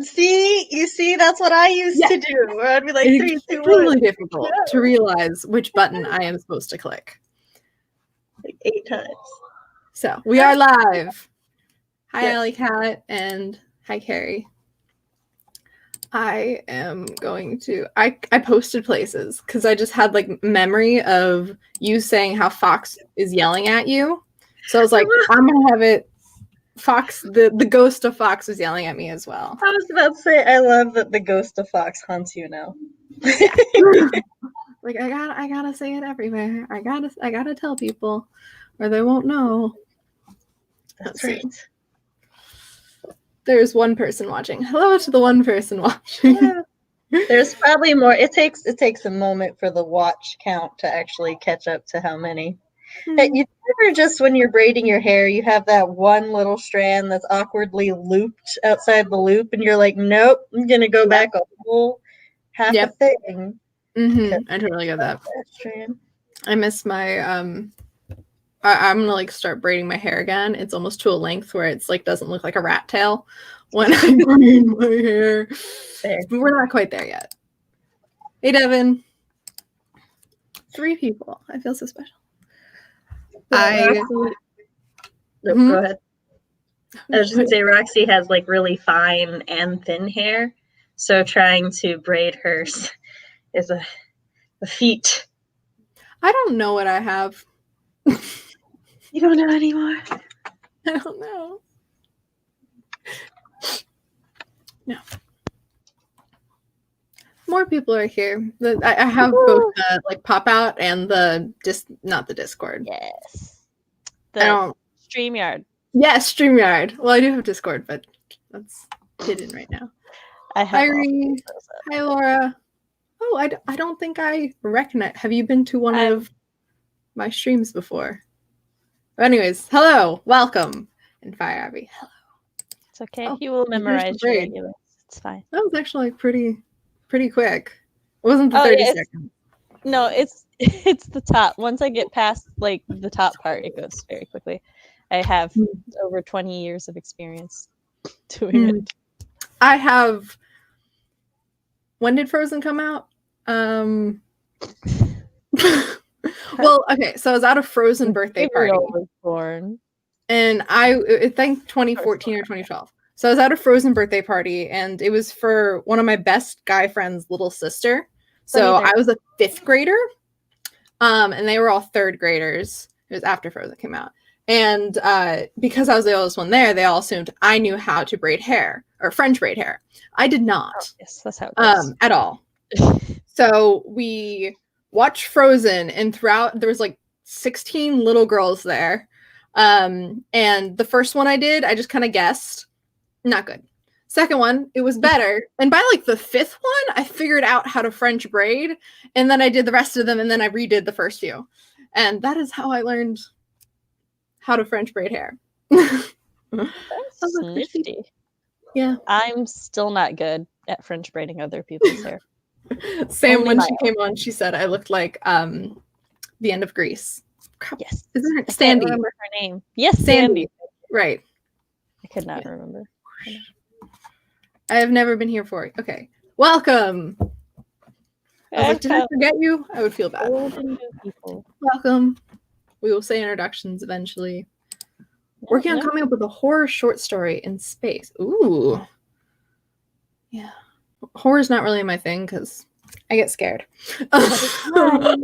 See, you see, that's what I used to do. Where I'd be like, It's 3, 2, 1. extremely difficult to realize which button I am supposed to click. Like 8 times. So we are live. Hi, Yes. Allie Cat, and hi, Carrie. I am going to. I posted places because I just had like memory of you saying how Fox is yelling at you. So I was like, I'm gonna have it. Fox, the ghost of Fox was yelling at me as well. I was about to say, I love that the ghost of Fox haunts you now. Yeah. Like I gotta say it everywhere. I gotta tell people, or they won't know. That's right. There's one person watching. Hello to the one person watching. Yeah. There's probably more. It takes a moment for the watch count to actually catch up to how many. Hey, you never just when you're braiding your hair, you have that one little strand that's awkwardly looped outside the loop, and you're like, nope, I'm gonna go back a whole half a thing. I totally get that. I miss my I'm gonna like start braiding my hair again. It's almost to a length where it's like doesn't look like a rat tail when I braid my hair. But we're not quite there yet. Hey Devin. 3 people. I feel so special. Go ahead. I was just gonna say Roxy has like really fine and thin hair, so trying to braid hers is a feat. I don't know what I have. You don't know anymore? I don't know. No. More people are here. I have both the like pop out and the not the Discord. Yes. The StreamYard. Yes, StreamYard. Well, I do have Discord, but that's hidden right now. Hi, Ree. Hi, Laura. Oh, I don't think I recognize. Have you been to one of my streams before? But anyways, hello, welcome, and Fire Abby. Hello. It's okay. He will memorize your regulars. It's fine. That was actually pretty quick. It wasn't the 30 seconds. No, it's the top. Once I get past like the top part, it goes very quickly. I have over 20 years of experience doing it. I have. When did Frozen come out? Well, okay, so I was at a Frozen birthday party. Was born. And I think 2014 or 2012. So I was at a Frozen birthday party, and it was for one of my best guy friends' little sister. So I was a 5th grader, and they were all 3rd graders. It was after Frozen came out. And because I was the oldest one there, they all assumed I knew how to braid hair, or French braid hair. I did not. Oh, yes, that's how it goes. At all. So we watched Frozen, and throughout, there was like 16 little girls there. And the first one I did, I just kind of guessed. Not good. Second one, it was better. And by like the 5th one, I figured out how to French braid. And then I did the rest of them, and then I redid the first few. And that is how I learned how to French braid hair. That's nifty. Yeah. I'm still not good at French braiding other people's hair. Sam, when she came on, she said I looked like the end of Grease. Yes. Isn't it Sandy? I remember her name. Yes, Sandy. Right. I could not remember. I have never been here for it. Okay. Welcome. I was like, did I forget you? I would feel bad. Welcome. We will say introductions eventually. Working on coming up with a horror short story in space. Ooh. Yeah. Horror's not really my thing because I get scared. Yeah.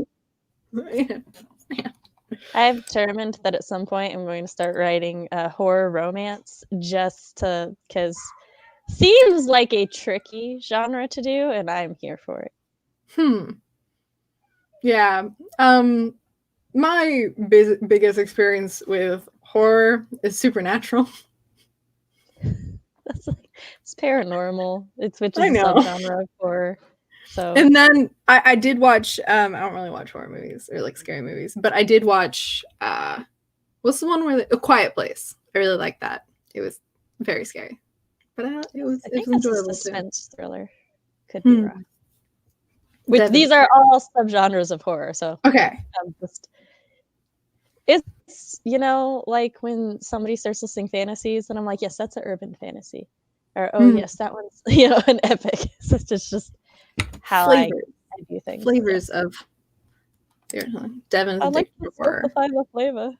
I've determined that at some point I'm going to start writing a horror romance just because seems like a tricky genre to do, and I'm here for it. Yeah. My biggest experience with horror is Supernatural. That's like, it's paranormal. Which is a subgenre of horror. So. And then I did watch. I don't really watch horror movies or like scary movies, but I did watch. What's the one where A Quiet Place? I really liked that. It was very scary, but it was enjoyable. A suspense thriller. Could be wrong. These are all subgenres of horror. So okay. It's like when somebody starts listing fantasies, and I'm like, yes, that's an urban fantasy. Or, oh, yes, that one's, an epic. So it's just how I do things. Flavors of Devin's I like addiction to horror. Simplify the flavor.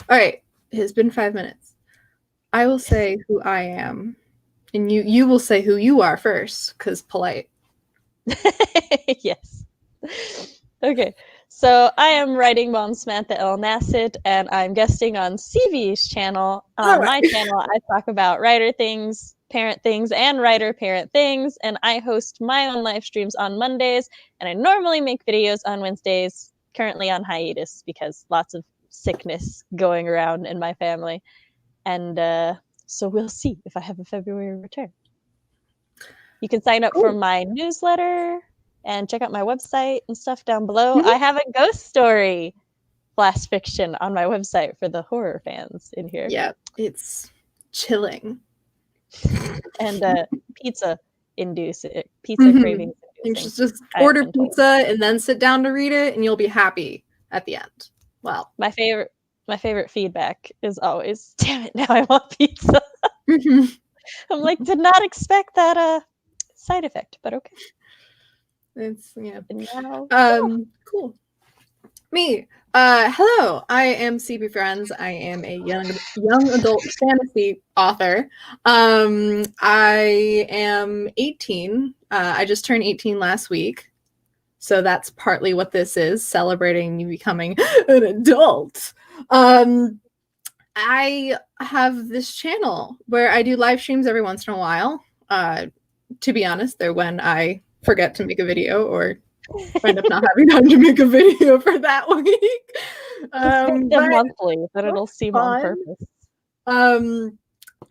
All right, it has been 5 minutes. I will say who I am, and you will say who you are first, because polite. Yes. Okay. So I am writing mom Samantha L. Nasset, and I'm guesting on CV's channel. On my channel, I talk about writer things, parent things, and writer-parent things, and I host my own live streams on Mondays, and I normally make videos on Wednesdays, currently on hiatus because lots of sickness going around in my family. And so we'll see if I have a February return. You can sign up for my newsletter and check out my website and stuff down below. I have a ghost story flash fiction on my website for the horror fans in here. Yeah, it's chilling. And pizza cravings. You should just order pizza and then sit down to read it, and you'll be happy at the end. Well, my favorite feedback is always, "Damn it, now I want pizza." I'm like, did not expect that side effect, but okay. It's Now, cool. Me. Hello, I am CB Friends. I am a young adult fantasy author. I am 18. I just turned 18 last week. So that's partly what this is, celebrating you becoming an adult. I have this channel where I do live streams every once in a while. To be honest, they're when I forget to make a video or end up not having time to make a video for that week. Monthly, but it'll seem on purpose.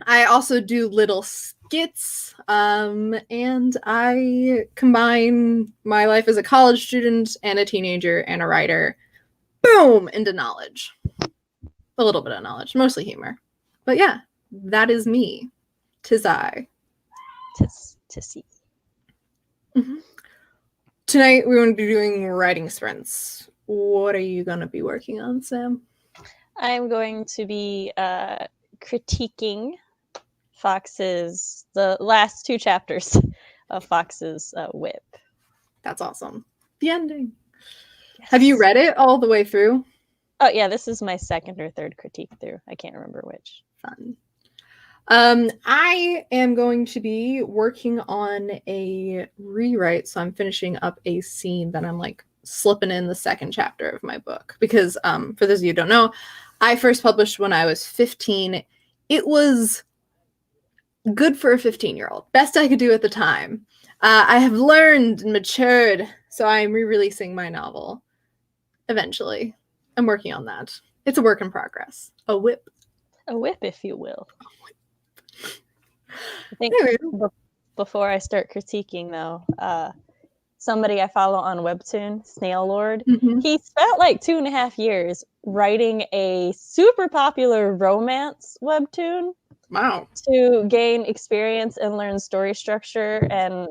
I also do little skits, and I combine my life as a college student and a teenager and a writer, boom, into knowledge. A little bit of knowledge, mostly humor. But yeah, that is me. 'Tis I. To see. Mm-hmm. Tonight we're going to be doing writing sprints. What are you going to be working on, Sam? I'm going to be critiquing the last 2 chapters of Fox's Whip. That's awesome. The ending. Yes. Have you read it all the way through? Oh yeah, this is my second or third critique through. I can't remember which. Fun. I am going to be working on a rewrite, so I'm finishing up a scene that I'm like slipping in the second chapter of my book. Because for those of you who don't know, I first published when I was 15. It was good for a 15-year-old. Best I could do at the time. I have learned and matured, so I'm re-releasing my novel eventually. I'm working on that. It's a work in progress. A whip. A whip, if you will. I think before I start critiquing, though, somebody I follow on Webtoon, Snail Lord, he spent like 2.5 years writing a super popular romance Webtoon. Wow. To gain experience and learn story structure and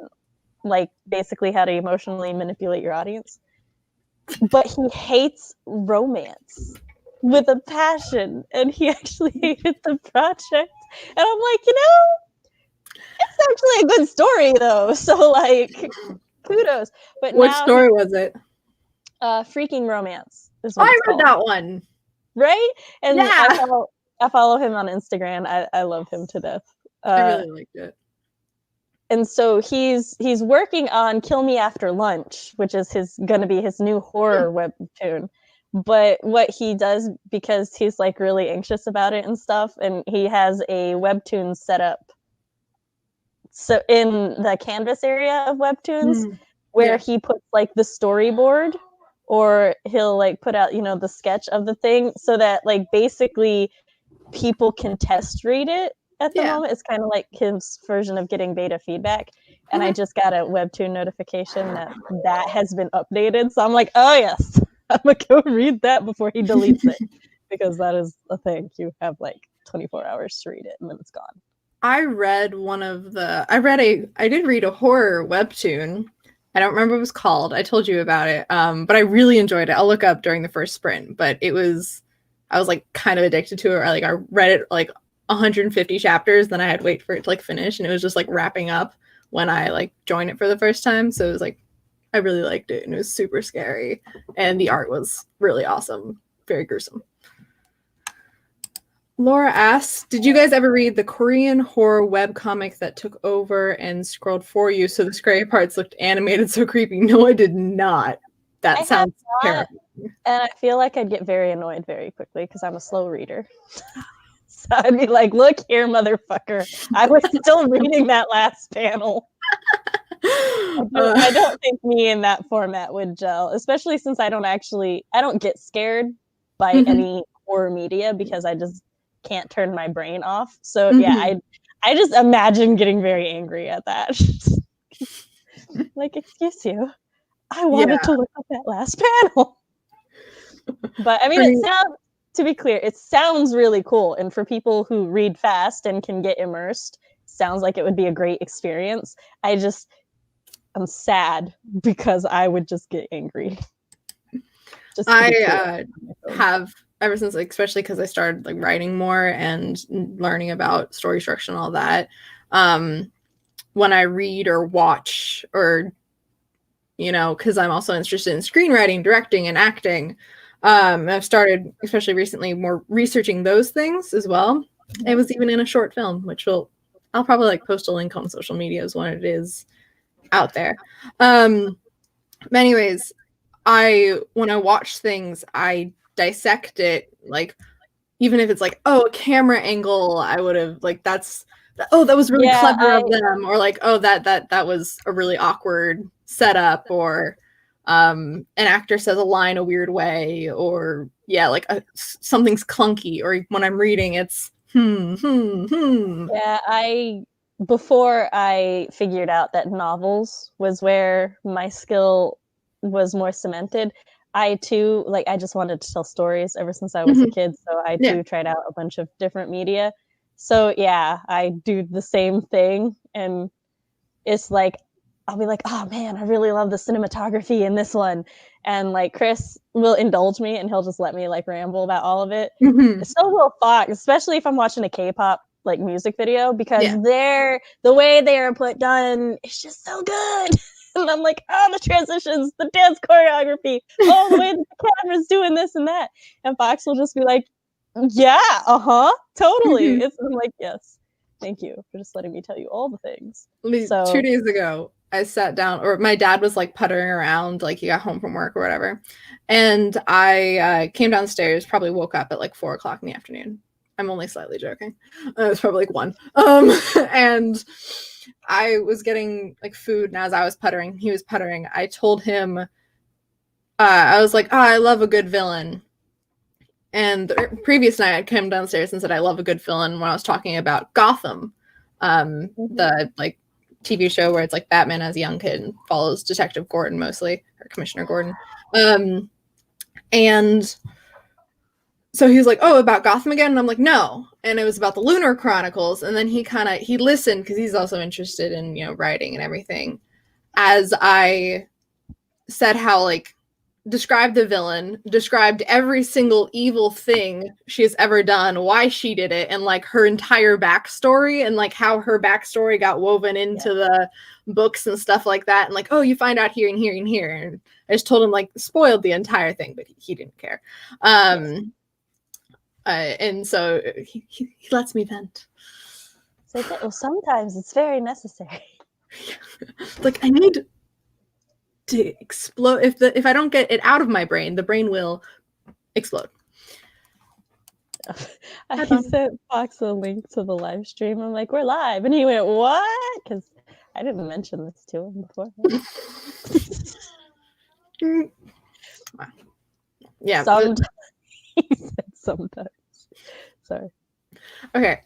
like basically how to emotionally manipulate your audience. But he hates romance with a passion, and he actually hated the project. And I'm like, it's actually a good story though. So like, kudos. But what story was it? Freaking Romance. I read that one. Right? And yeah. I follow him on Instagram. I love him to death. I really liked it. And so he's working on Kill Me After Lunch, which is gonna be his new horror webtoon. But what he does, because he's like really anxious about it and stuff, and he has a webtoon set up so in the canvas area of webtoons where he puts like the storyboard, or he'll like put out the sketch of the thing, so that like basically people can test read it at the moment. It's kind of like his version of getting beta feedback. And I just got a webtoon notification that has been updated, so I'm like, oh yes, I'm gonna go read that before he deletes it, because that is a thing. You have like 24 hours to read it and then it's gone. I did read a horror webtoon. I don't remember what it was called. I told you about it. But I really enjoyed it. I'll look up during the first sprint, but I was like kind of addicted to it. I read it like 150 chapters, then I had to wait for it to like finish, and it was just like wrapping up when I like joined it for the first time. So it was like I really liked it, and it was super scary, and the art was really awesome, very gruesome. Laura asks, did you guys ever read the Korean horror webcomic that took over and scrolled for you so the scary parts looked animated so creepy? No, I did not. That sounds terrible. And I feel like I'd get very annoyed very quickly because I'm a slow reader. So I'd be like, look here, motherfucker. I was still reading that last panel. I don't think me in that format would gel, especially since I don't get scared by any horror media because I just can't turn my brain off. So yeah, I just imagine getting very angry at that. Like, excuse you, I wanted to look at that last panel. But I mean, it sounds, to be clear, it sounds really cool, and for people who read fast and can get immersed, sounds like it would be a great experience. I'm sad because I would just get angry. I have ever since, like, especially because I started like writing more and learning about story structure and all that. When I read or watch, or because I'm also interested in screenwriting, directing, and acting, I've started, especially recently, more researching those things as well. It was even in a short film, which I'll probably like post a link on social medias when it is out there. Anyways, when I watch things, I dissect it, like, even if it's like, oh, a camera angle, I would have like, that was really clever of them, or like, oh, that was a really awkward setup, or an actor says a line a weird way, or like something's clunky, or when I'm reading, it's Yeah, before I figured out that novels was where my skill was more cemented, I too, like, I just wanted to tell stories ever since I was a kid, so I too tried out a bunch of different media. So yeah, I do the same thing, and it's like, I'll be like, oh man, I really love the cinematography in this one. And like Chris will indulge me and he'll just let me like ramble about all of it. So will Fox, especially if I'm watching a K-pop like music video, because the way they are put done is just so good. And I'm like, oh, the transitions, the dance choreography, the way the camera's doing this and that. And Fox will just be like, yeah, totally. I'm like, yes. Thank you for just letting me tell you all the things. So 2 days ago, I sat down, or my dad was like puttering around, like he got home from work or whatever. And I came downstairs, probably woke up at like 4:00 in the afternoon. I'm only slightly joking. It was probably like 1. And I was getting like food, and as I was puttering, he was puttering. I told him, I was like, oh, I love a good villain. And the previous night, I'd come downstairs and said, I love a good villain when I was talking about Gotham, the like TV show where it's like Batman as a young kid and follows Detective Gordon mostly, or Commissioner Gordon. And so he was like, oh, about Gotham again? And I'm like, no. And it was about the Lunar Chronicles. And then he listened, because he's also interested in, writing and everything. As I said how, like, described the villain, described every single evil thing she has ever done, why she did it, and like her entire backstory, and like how her backstory got woven into the books and stuff like that, and like, oh, you find out here and here and here, and I just told him, like, spoiled the entire thing, but he didn't care. And so he lets me vent. It's like, well, sometimes it's very necessary. Like, I need to explode. If I don't get it out of my brain, the brain will explode. I sent Fox a link to the live stream. I'm like, we're live, and he went, what? Because I didn't mention this to him before. Yeah. Sometimes. He said sometimes. Sorry. Okay.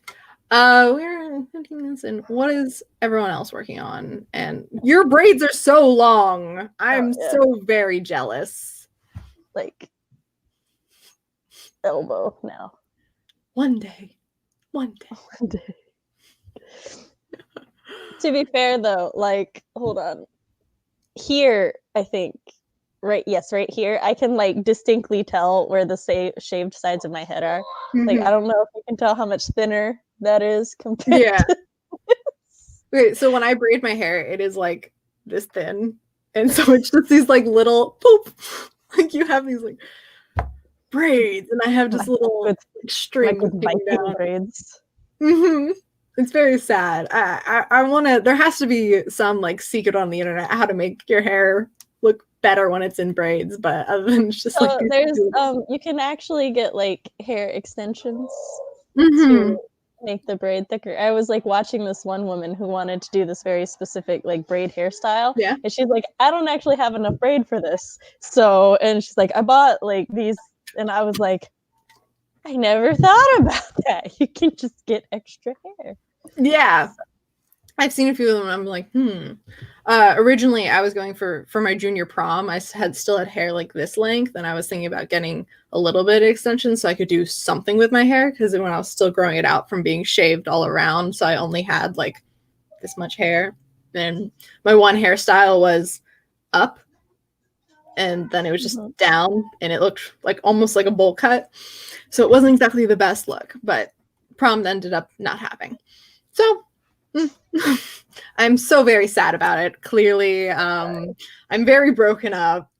We're 15 minutes in. What is everyone else working on? And your braids are so long. I'm so very jealous. Like, elbow now. One day. To be fair, though, like, hold on. Here, I think, right here, I can, like, distinctly tell where the shaved sides of my head are. Like, I don't know if you can tell how much thinner that is compared to Wait, so when I braid my hair, it is like this thin. And so it's just these like little poop. Like you have these like braids, and I have just little strings like with Viking braids. Mm-hmm. It's very sad. I want to. There has to be some like secret on the internet how to make your hair look better when it's in braids. But other than it's just like there's you can actually get like hair extensions mm-hmm. to make the braid thicker. I was like watching this one woman who wanted to do this very specific like braid hairstyle. Yeah. And she's like, I don't actually have enough braid for this. So, and she's like, I bought like these, and I was like, I never thought about that. You can just get extra hair. Yeah. I've seen a few of them and I'm like, originally I was going for my junior prom. I still had hair like this length, and I was thinking about getting a little bit of extension so I could do something with my hair, because when I was still growing it out from being shaved all around, so I only had like this much hair. And my one hairstyle was up, and then it was just down, and it looked like almost like a bowl cut. So it wasn't exactly the best look, but prom ended up not having. So I'm so very sad about it. Clearly, I'm very broken up.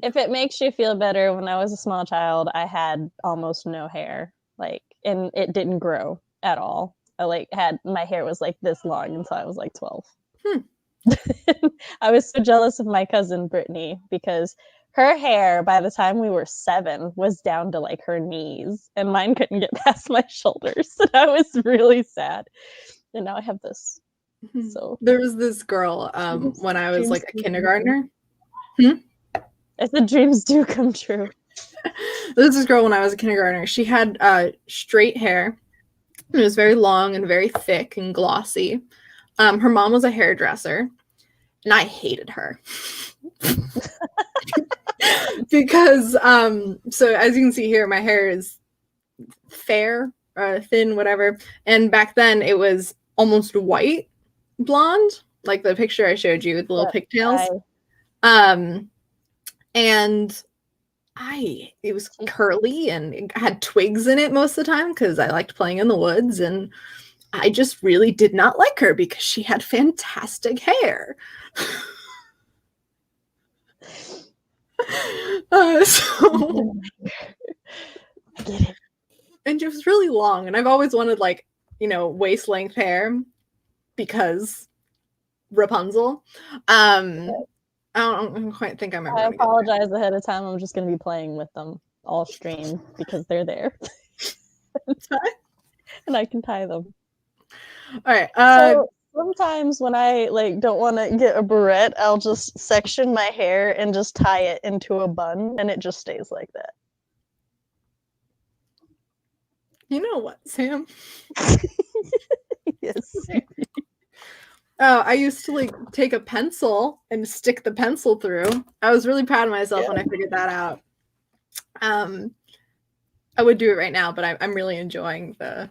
If it makes you feel better, when I was a small child, I had almost no hair, like, and it didn't grow at all. My hair was like this long until I was like 12. I was so jealous of my cousin Brittany, because her hair by the time we were 7 was down to like her knees, and mine couldn't get past my shoulders. And I was really sad. And now I have this. So there was this girl when I was like a kindergartner. I said dreams do come true. There was this girl when I was a kindergartner. She had straight hair. It was very long and very thick and glossy. Her mom was a hairdresser, and I hated her. Because so as you can see here, my hair is fair, thin, whatever. And back then it was almost white blonde, like the picture I showed you with the little pigtails. And it was curly and it had twigs in it most of the time because I liked playing in the woods, and I just really did not like her because she had fantastic hair. And it was really long, and I've always wanted like, waist length hair because Rapunzel. I don't quite think I'm ever. I apologize ahead of time. I'm just going to be playing with them all stream because they're there. And I can tie them. All right. So sometimes when I like don't want to get a barrette, I'll just section my hair and just tie it into a bun, and it just stays like that. You know what, Sam? Yes. I used to like take a pencil and stick the pencil through. I was really proud of myself when I figured that out. I would do it right now, but I'm really enjoying the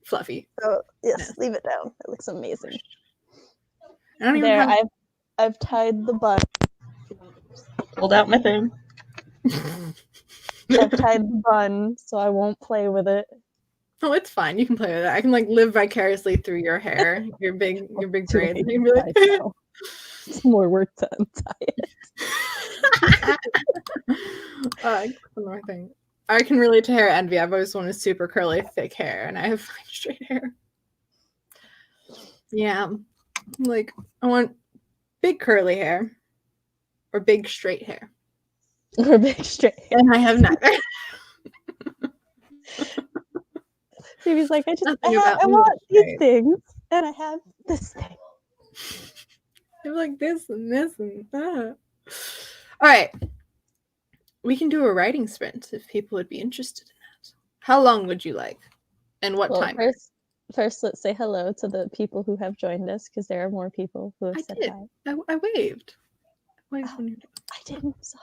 fluffy. So yes, leave it down. It looks amazing. I don't even have... I've tied the bun. Pulled out my thing. I've tied the bun, so I won't play with it. Oh, it's fine. You can play with it. I can like live vicariously through your hair, your big braids. It's more work to untie it. One more thing. I can relate to hair envy. I've always wanted super curly, thick hair, and I have straight hair. Yeah, like I want big curly hair or big straight hair. Or big straight hair. And I have neither. Phoebe's like, I want these things, and I have this thing. I'm like this and this and that. All right. We can do a writing sprint if people would be interested in that. How long would you like? And what time? First, let's say hello to the people who have joined us, because there are more people who have said hi. I waved. I didn't. So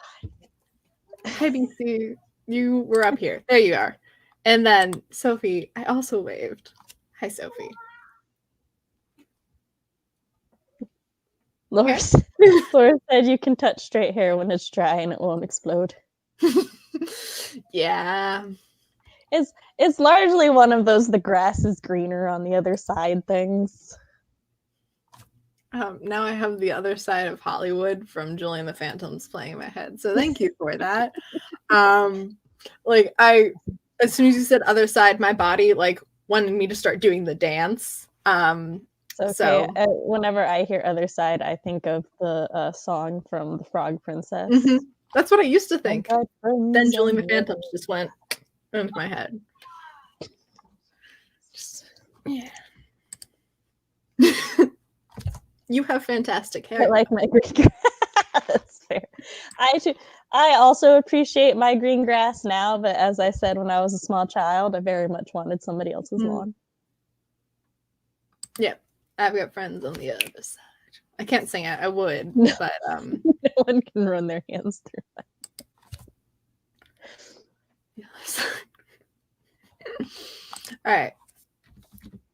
hi, BC. You were up here. There you are. And then Sophie, I also waved. Hi, Sophie. Laura said you can touch straight hair when it's dry and it won't explode. Yeah. It's largely one of those the grass is greener on the other side things. Now I have the other side of Hollywood from Julie and the Phantoms playing in my head. So thank you for that. As soon as you said other side, my body like wanted me to start doing the dance. Okay. Whenever I hear other side, I think of the song from the Frog Princess. Mm-hmm. That's what I used to think. Then Julie and the Phantoms just went into my head. Yeah. You have fantastic hair. I like my green grass. That's fair. I also appreciate my green grass now, but as I said when I was a small child, I very much wanted somebody else's lawn. Yeah, I've got friends on the other side. I can't sing it. I would, but no one can run their hands through that. Yes. All right.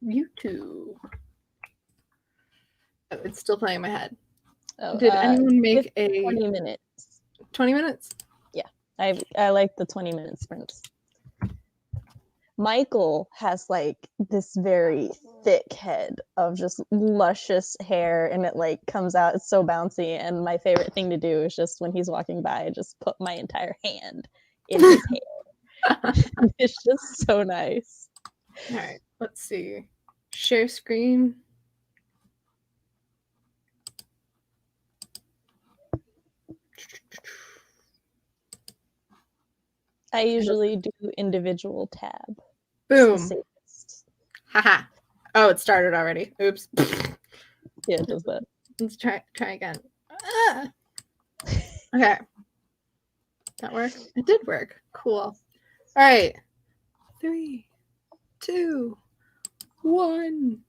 YouTube. Oh, it's still playing in my head. Oh, did anyone make 20 minutes? 20 minutes? Yeah, I like the 20 minute sprints. Michael has like this very thick head of just luscious hair, and it like comes out. It's so bouncy, and my favorite thing to do is just when he's walking by, I just put my entire hand in his hair. It's just so nice. All right, let's see. Share screen. I usually do individual tab. Boom. Haha. Oh, it started already. Oops. Yeah, it does that. Let's try again. Okay. That worked? It did work. Cool. All right. 3, 2, 1.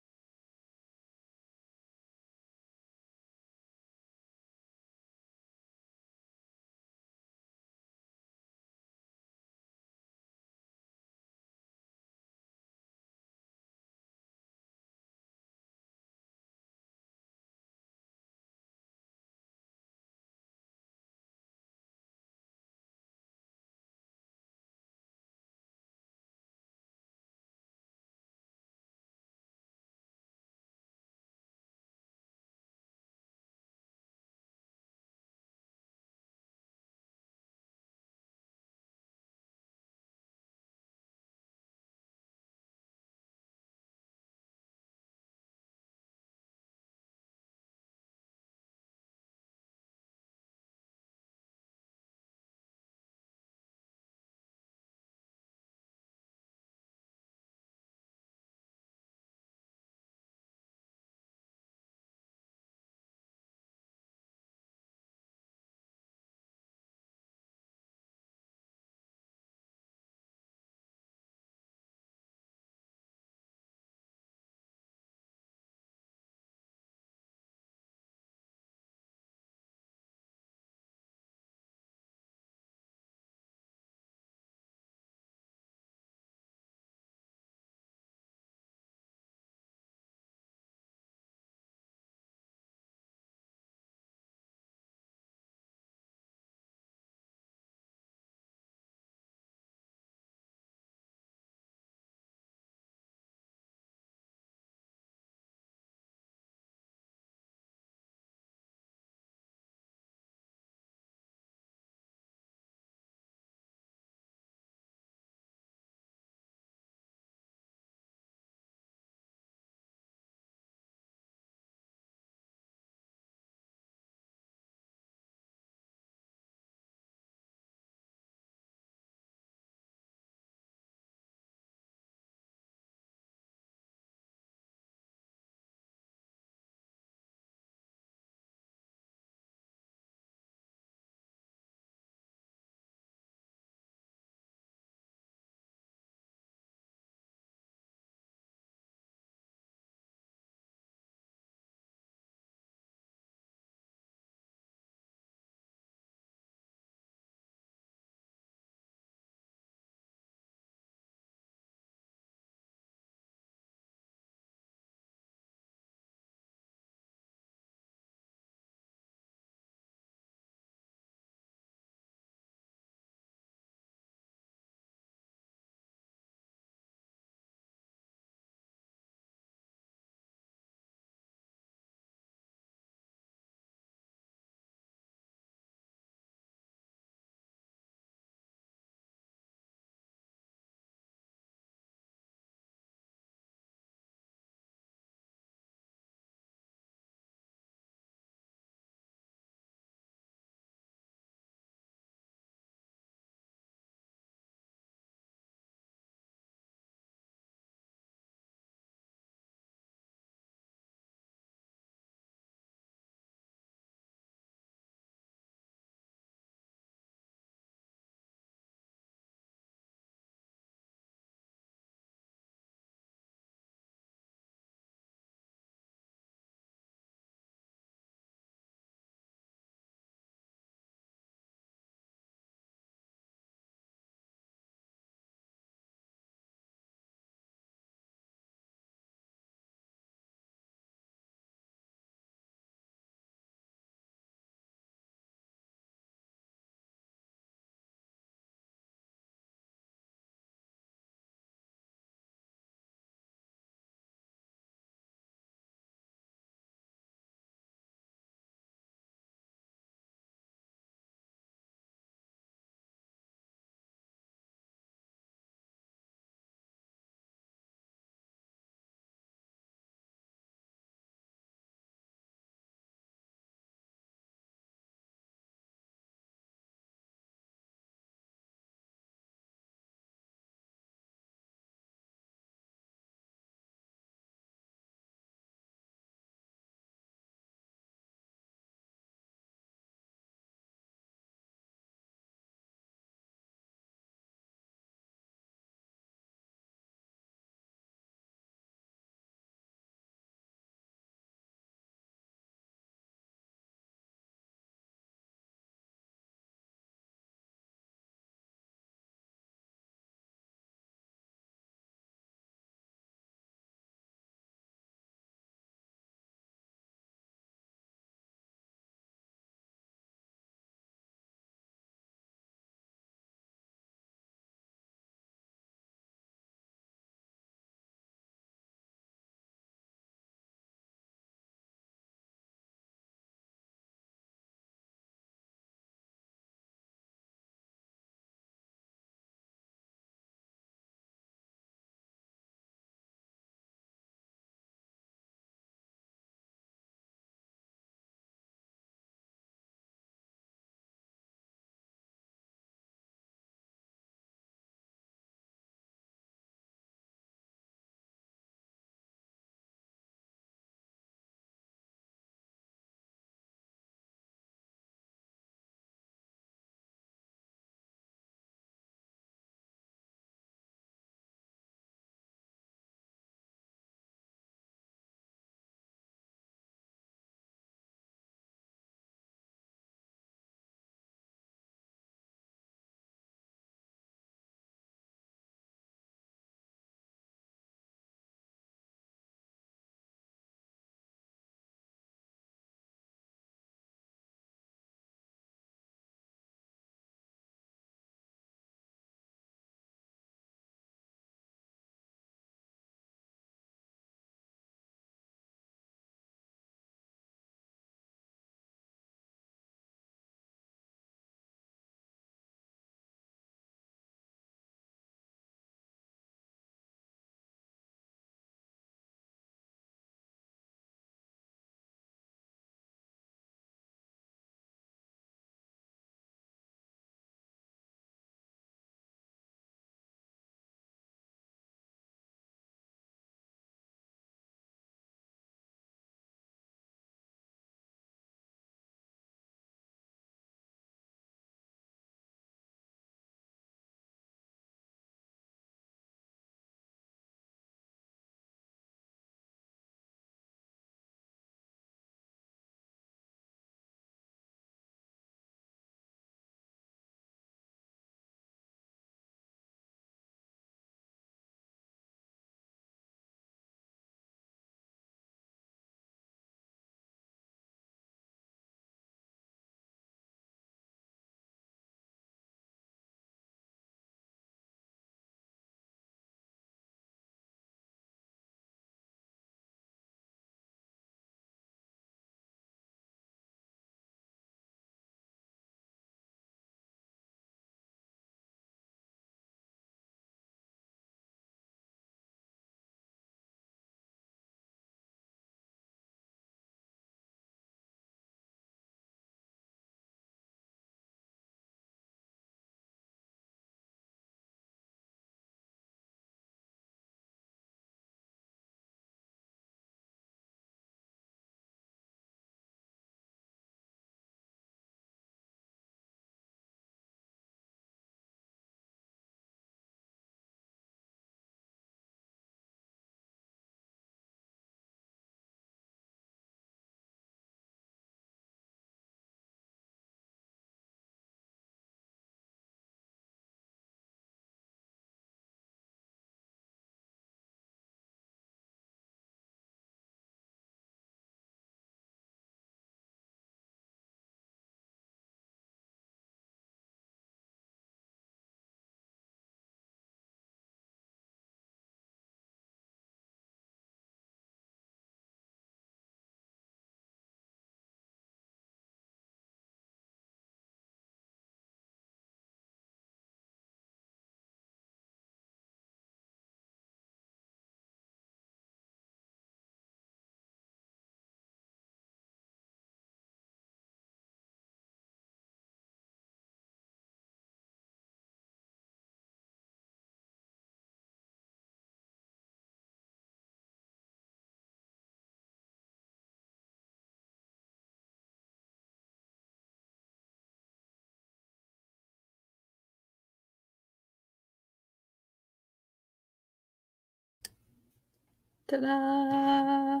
Ta-da!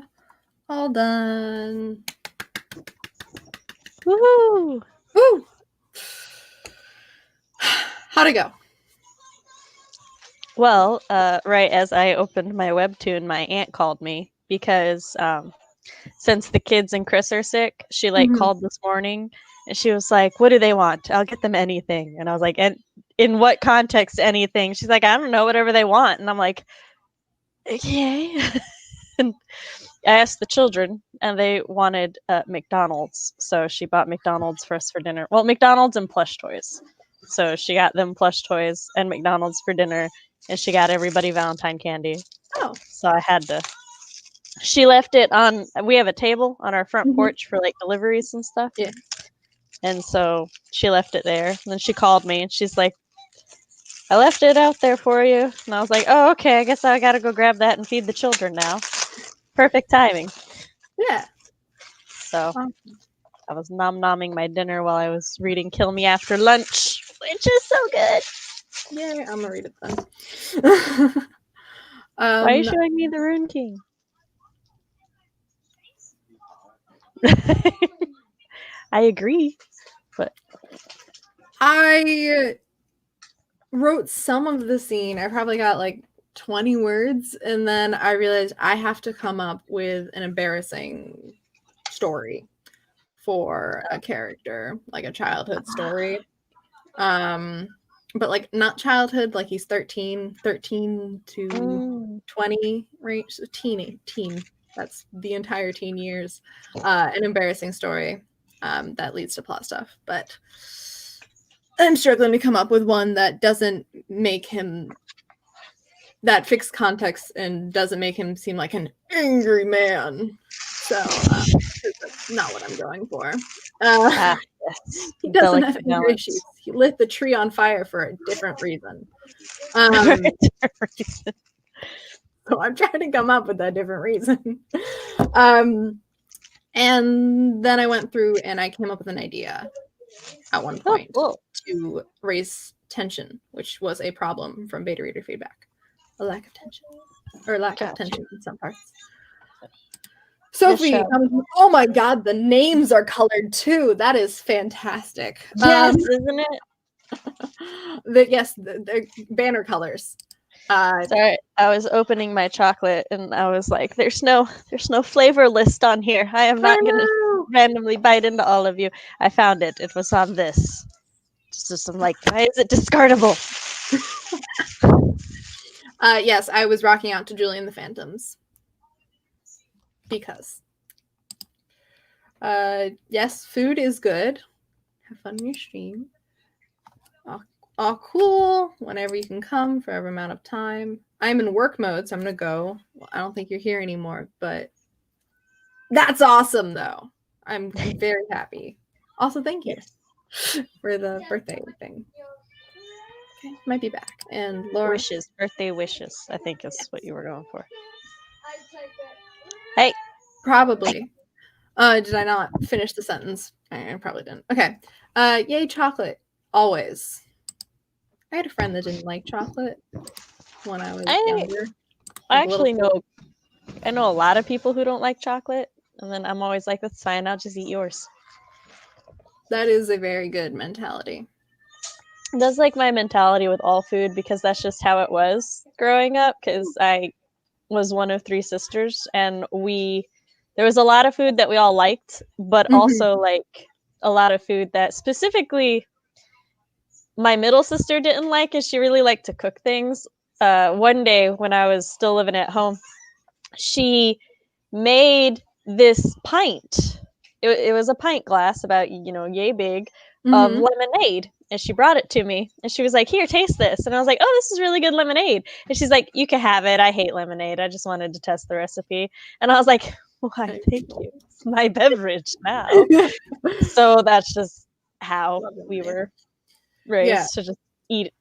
All done. Woohoo! Woo! How'd it go? Well, right as I opened my webtoon, my aunt called me because since the kids and Chris are sick, she called this morning and she was like, "What do they want? I'll get them anything." And I was like, "And in what context anything?" She's like, "I don't know, whatever they want." And I'm like, "Okay." And I asked the children, and they wanted McDonald's, so she bought McDonald's for us for dinner. Well, McDonald's and plush toys. So she got them plush toys and McDonald's for dinner, and she got everybody Valentine candy. Oh. So I had to. She left it on. We have a table on our front porch for deliveries and stuff. Yeah. And so she left it there. And then she called me, and she's like, "I left it out there for you." And I was like, "Oh, okay. I guess I gotta go grab that and feed the children now." Perfect timing. Yeah. So I was nom-nomming my dinner while I was reading Kill Me After Lunch, which is so good. Yeah, I'm gonna read it then. Why are you showing me the Rune King? I agree, but I wrote some of the scene. I probably got 20 words, and then I realized I have to come up with an embarrassing story for a character, like a childhood story. But not childhood, he's 13 to 20 range, so teen. That's the entire teen years. An embarrassing story that leads to plot stuff, but I'm struggling to come up with one that doesn't make him that fixed context and doesn't make him seem like an angry man. So that's not what I'm going for. yes. He doesn't have anger issues. He lit the tree on fire for a different reason. So I'm trying to come up with a different reason. And then I went through and I came up with an idea at one point to raise tension, which was a problem from beta reader feedback. A lack of tension. Or lack of tension in some parts. Sophie, oh my god, the names are colored too. That is fantastic. Yes, isn't it? The banner colors. Sorry, I was opening my chocolate and I was like, there's no flavor list on here. I am not gonna randomly bite into all of you. I found it. It was on this. Just I'm like, why is it discardable? Yes, I was rocking out to Julian the Phantoms. Because yes, food is good. Have fun in your stream. All cool. Whenever you can come for every amount of time. I'm in work mode, so I'm gonna go. Well, I don't think you're here anymore, but that's awesome though. I'm very happy. Also, thank you for the birthday thing. Okay, might be back. And Laura, birthday wishes, I think is what you were going for. Hey. Probably. Did I not finish the sentence? I probably didn't. Okay. Yay, chocolate. Always. I had a friend that didn't like chocolate when I was younger. I actually know a lot of people who don't like chocolate, and then I'm always like, that's fine, I'll just eat yours. That is a very good mentality. That's my mentality with all food, because that's just how it was growing up, because I was one of 3 sisters, and there was a lot of food that we all liked, but also a lot of food that specifically my middle sister didn't like, is she really liked to cook things. One day when I was still living at home, she made this pint. It was a pint glass about, yay big, of lemonade. And she brought it to me and she was like, "Here, taste this." And I was like, "Oh, this is really good lemonade." And she's like, "You can have it. I hate lemonade. I just wanted to test the recipe." And I was like, "Why, thank you. It's my beverage now." So that's just how we were raised to just eat,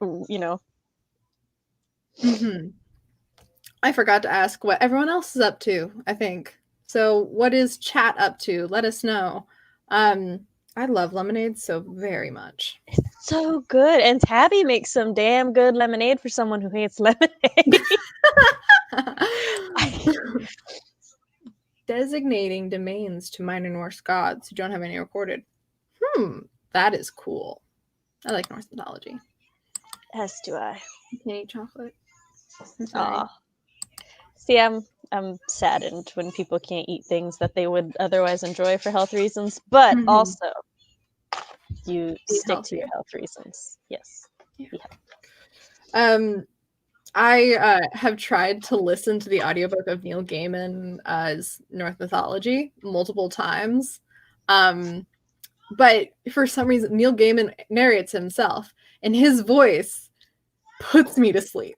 I forgot to ask what everyone else is up to, I think. So what is chat up to? Let us know. I love lemonade so very much. It's so good. And Tabby makes some damn good lemonade for someone who hates lemonade. Designating domains to minor Norse gods who don't have any recorded. That is cool. I like Norse mythology. As do I. You can eat chocolate. Aw. See, I'm saddened when people can't eat things that they would otherwise enjoy for health reasons, but also you stick to your health reasons. Yes. Yeah. I have tried to listen to the audiobook of Neil Gaiman's Norse mythology multiple times. But for some reason, Neil Gaiman narrates himself, and his voice puts me to sleep.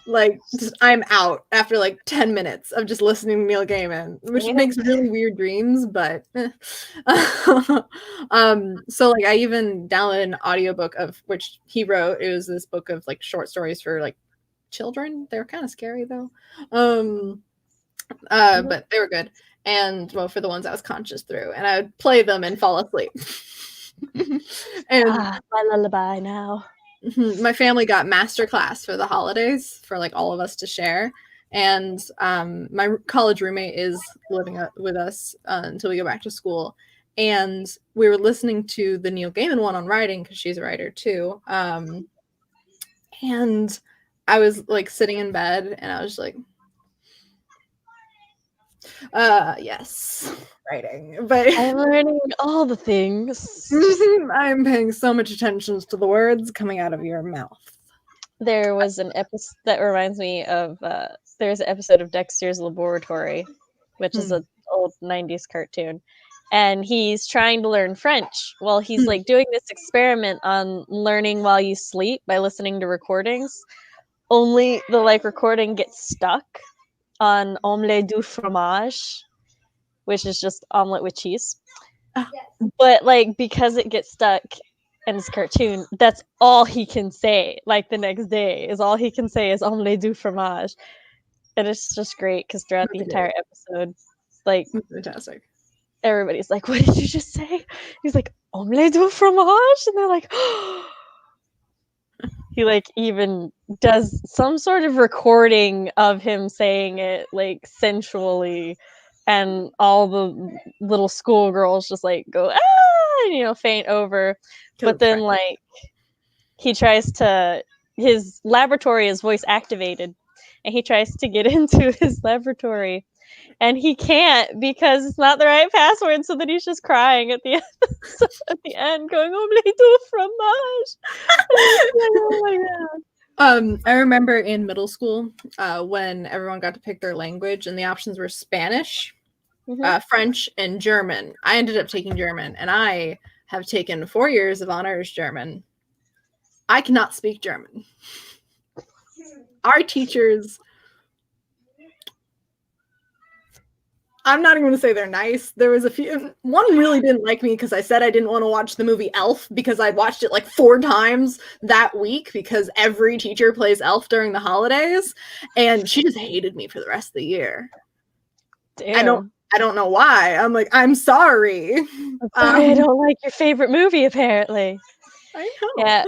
Like, I'm out after like 10 minutes of just listening to Neil Gaiman, which makes really weird dreams, but so like I even downloaded an audiobook of which he wrote. It was this book of like short stories for like children. They were kind of scary though. But they were good. And well, for the ones I was conscious through, and I would play them and fall asleep. And my lullaby now. My family got masterclass for the holidays for like all of us to share, and my college roommate is living with us until we go back to school, and we were listening to the Neil Gaiman one on writing because she's a writer too, and I was like sitting in bed and I was like, yes, writing, but I'm learning all the things. I'm paying so much attention to the words coming out of your mouth. There was an episode that reminds me of there's an episode of Dexter's Laboratory, which is an old 90s cartoon, and he's trying to learn French. Well, he's like doing this experiment on learning while you sleep by listening to recordings, only the like recording gets stuck on omelette du fromage, which is just omelet with cheese. But like because it gets stuck in his cartoon, that's all he can say. Like the next day is all he can say is omelette du fromage, and it's just great because throughout the entire episode, like fantastic, everybody's like, "What did you just say?" He's like, "Omelette du fromage," and they're like, "Oh." He like even does some sort of recording of him saying it like sensually, and all the little schoolgirls just like go and, faint over. But then like he tries to, his laboratory is voice activated, and he tries to get into his laboratory and he can't because it's not the right password. So then he's just crying at the end, going omelette du fromage. Oh my god. I remember in middle school when everyone got to pick their language and the options were Spanish, French, and German. I ended up taking German, and I have taken 4 years of honors German. I cannot speak German. Our teachers, I'm not even going to say they're nice. There was a few. One really didn't like me because I said I didn't want to watch the movie Elf because I'd watched it like 4 times that week because every teacher plays Elf during the holidays, and she just hated me for the rest of the year. Damn. I don't know why. I'm like, I'm sorry. I don't like your favorite movie, apparently. I know. Yeah.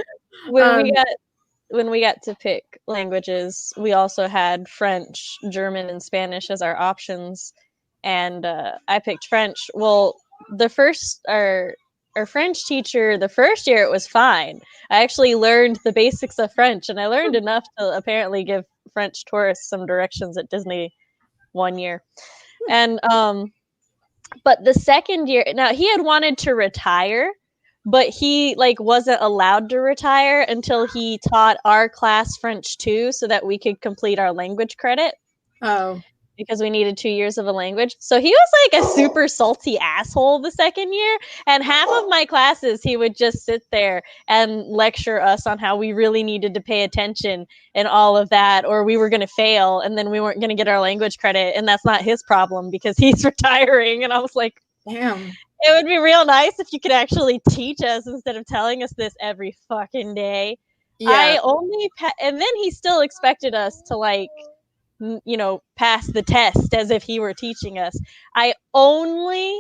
When we got to pick languages, we also had French, German, and Spanish as our options. And I picked French. Well, our French teacher, the first year it was fine. I actually learned the basics of French, and I learned enough to apparently give French tourists some directions at Disney one year. And but the second year, now he had wanted to retire, but he like wasn't allowed to retire until he taught our class French too, so that we could complete our language credit. Oh. Because we needed 2 years of a language. So he was like a super salty asshole the second year. And half of my classes, he would just sit there and lecture us on how we really needed to pay attention and all of that, or we were going to fail and then we weren't going to get our language credit. And that's not his problem because he's retiring. And I was like, damn. It would be real nice if you could actually teach us instead of telling us this every fucking day. Yeah. And then he still expected us to like, pass the test as if he were teaching us. I only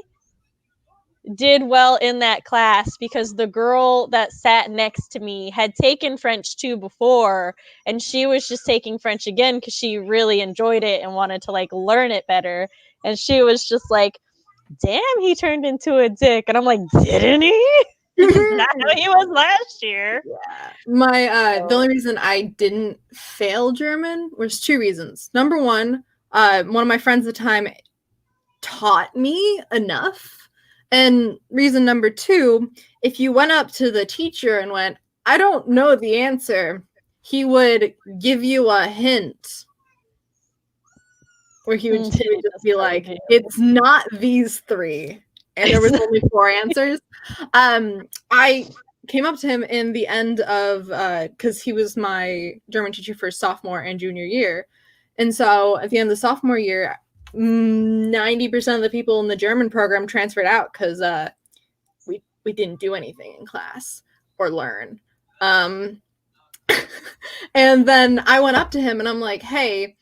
did well in that class because the girl that sat next to me had taken French 2 before, and she was just taking French again because she really enjoyed it and wanted to like learn it better. And she was just like, damn, he turned into a dick. And I'm like, didn't he? This is not how he was last year. Yeah. My the only reason I didn't fail German was 2 reasons. Number one of my friends at the time taught me enough. And reason number 2, if you went up to the teacher and went, I don't know the answer, he would give you a hint. Or he would just be like, it's not these 3. And there was only 4 answers. I came up to him in the end of, because he was my German teacher for sophomore and junior year. And so at the end of the sophomore year, 90% of the people in the German program transferred out because we didn't do anything in class or learn. And then I went up to him and I'm like, hey,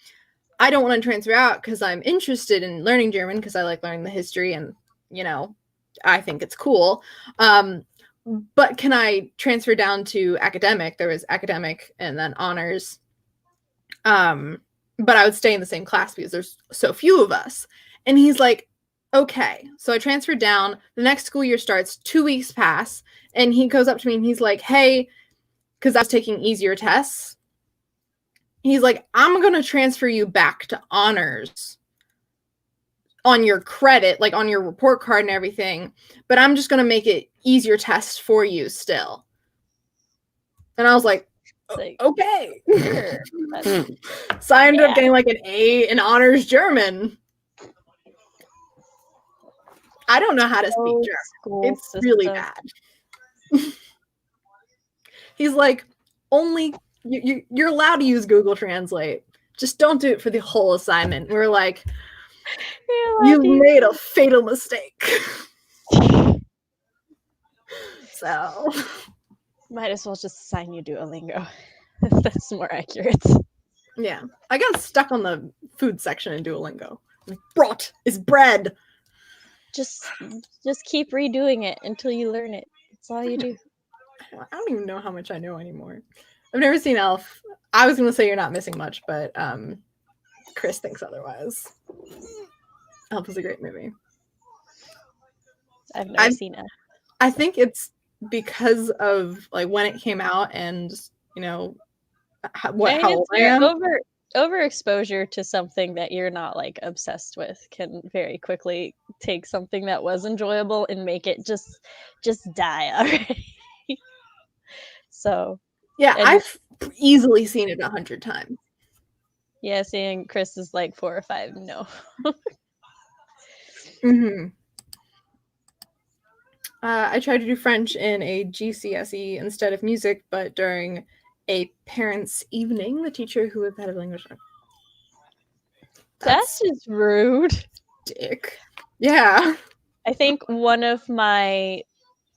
I don't want to transfer out because I'm interested in learning German because I like learning the history and, you know, I think it's cool. But can I transfer down to academic? There was academic and then honors. But I would stay in the same class because there's so few of us. And he's like, okay. So I transferred down. The next school year starts, 2 weeks pass. And he goes up to me and he's like, hey, because I was taking easier tests. He's like, I'm going to transfer you back to honors on your credit, like on your report card and everything. But I'm just going to make it easier tests for you still. And I was like, okay. Sure. So I ended up getting like an A in honors German. I don't know how to speak German. It's really bad. He's like, only you're allowed to use Google Translate. Just don't do it for the whole assignment. We're like, you made a fatal mistake. So might as well just assign you Duolingo. That's more accurate. Yeah. I got stuck on the food section in Duolingo. Like, Brot is bread. Just keep redoing it until you learn it. That's all you do. I don't even know how much I know anymore. I've never seen Elf. I was going to say you're not missing much, but Chris thinks otherwise. Elf is a great movie. I've never seen it. I think it's because of like when it came out and, you know, how old I am. Overexposure to something that you're not like obsessed with can very quickly take something that was enjoyable and make it just die already. So yeah, I've easily seen it 100 times. Yeah, seeing Chris is like 4 or 5. No. I tried to do French in a GCSE instead of music, but during a parents' evening, the teacher who had had a language. That's just rude. Dick. Yeah. I think one of my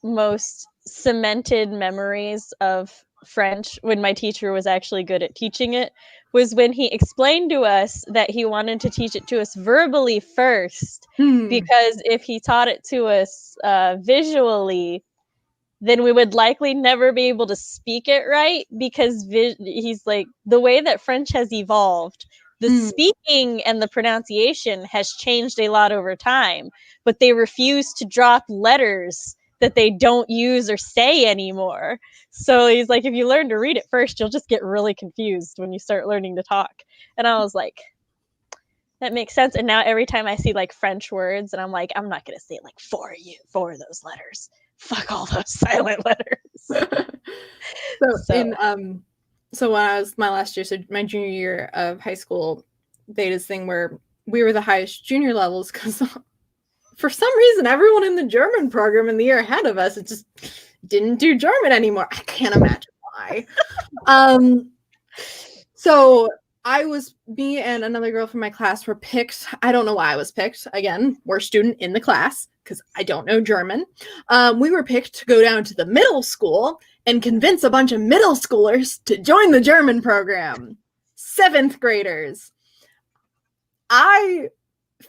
most cemented memories of French when my teacher was actually good at teaching it was when he explained to us that he wanted to teach it to us verbally first, because if he taught it to us visually, then we would likely never be able to speak it right, because he's like, the way that French has evolved, the speaking and the pronunciation has changed a lot over time, but they refuse to drop letters that they don't use or say anymore. So he's like, if you learn to read it first, you'll just get really confused when you start learning to talk. And I was like, that makes sense. And now every time I see like French words, and I'm like, I'm not going to say like four of those letters. Fuck all those silent letters. So when I was my last year, so my junior year of high school, they did this thing where we were the highest junior levels because for some reason, everyone in the German program in the year ahead of us, it just didn't do German anymore. I can't imagine why. So me and another girl from my class were picked. I don't know why I was picked. Again, worst student in the class because I don't know German. We were picked to go down to the middle school and convince a bunch of middle schoolers to join the German program. 7th graders. I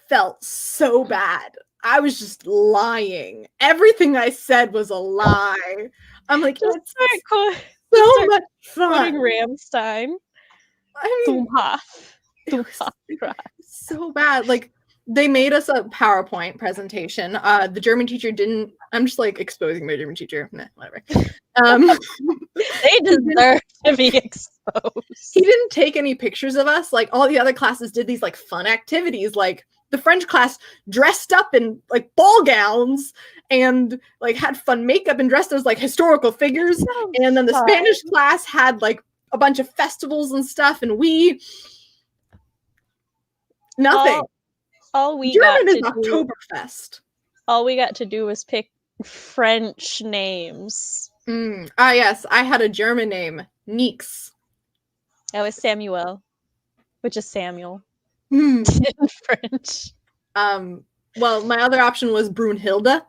felt so bad. I was just lying. Everything I said was a lie. I'm like, Just it's start much quoting fun. Ramstein. I mean, it was so bad. Like, they made us a PowerPoint presentation. The German teacher didn't. I'm just like exposing my German teacher. Nah, whatever. They deserve to be exposed. He didn't take any pictures of us. Like, all the other classes did these like fun activities. Like, the French class dressed up in like ball gowns and like had fun makeup and dressed as like historical figures. And then the Spanish class had like a bunch of festivals and stuff. And nothing. All we German got is to Oktoberfest. all we got to do was pick French names. Yes, I had a German name, Nix. That was Samuel, which is Samuel In French. Well, my other option was Brunhilde.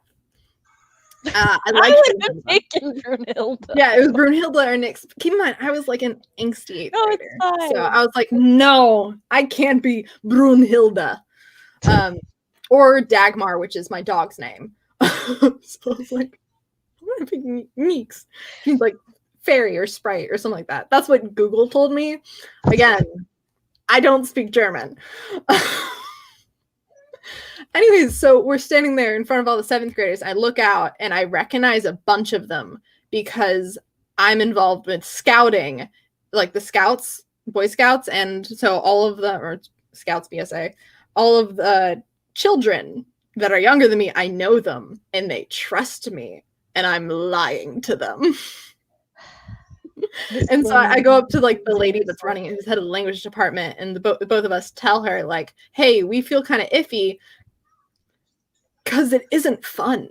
I would have taken Brunhilde. Yeah, it was Brunhilde or Nix. Keep in mind, I was like an angsty 8th grader. It's fine. So I was like, no, I can't be Brunhilde. Or Dagmar, which is my dog's name. So I was like, I'm gonna pick Nix. He's like fairy or sprite or something like that. That's what Google told me. Again, I don't speak German. Anyways, so we're standing there in front of all the 7th graders. I look out and I recognize a bunch of them because I'm involved with scouting, like the Scouts, Boy Scouts, and so all of the, or Scouts BSA, all of the children that are younger than me, I know them and they trust me and I'm lying to them. And so I go up to like the lady that's running it, who's head of the language department, and both of us tell her like, hey, we feel kind of iffy because it isn't fun.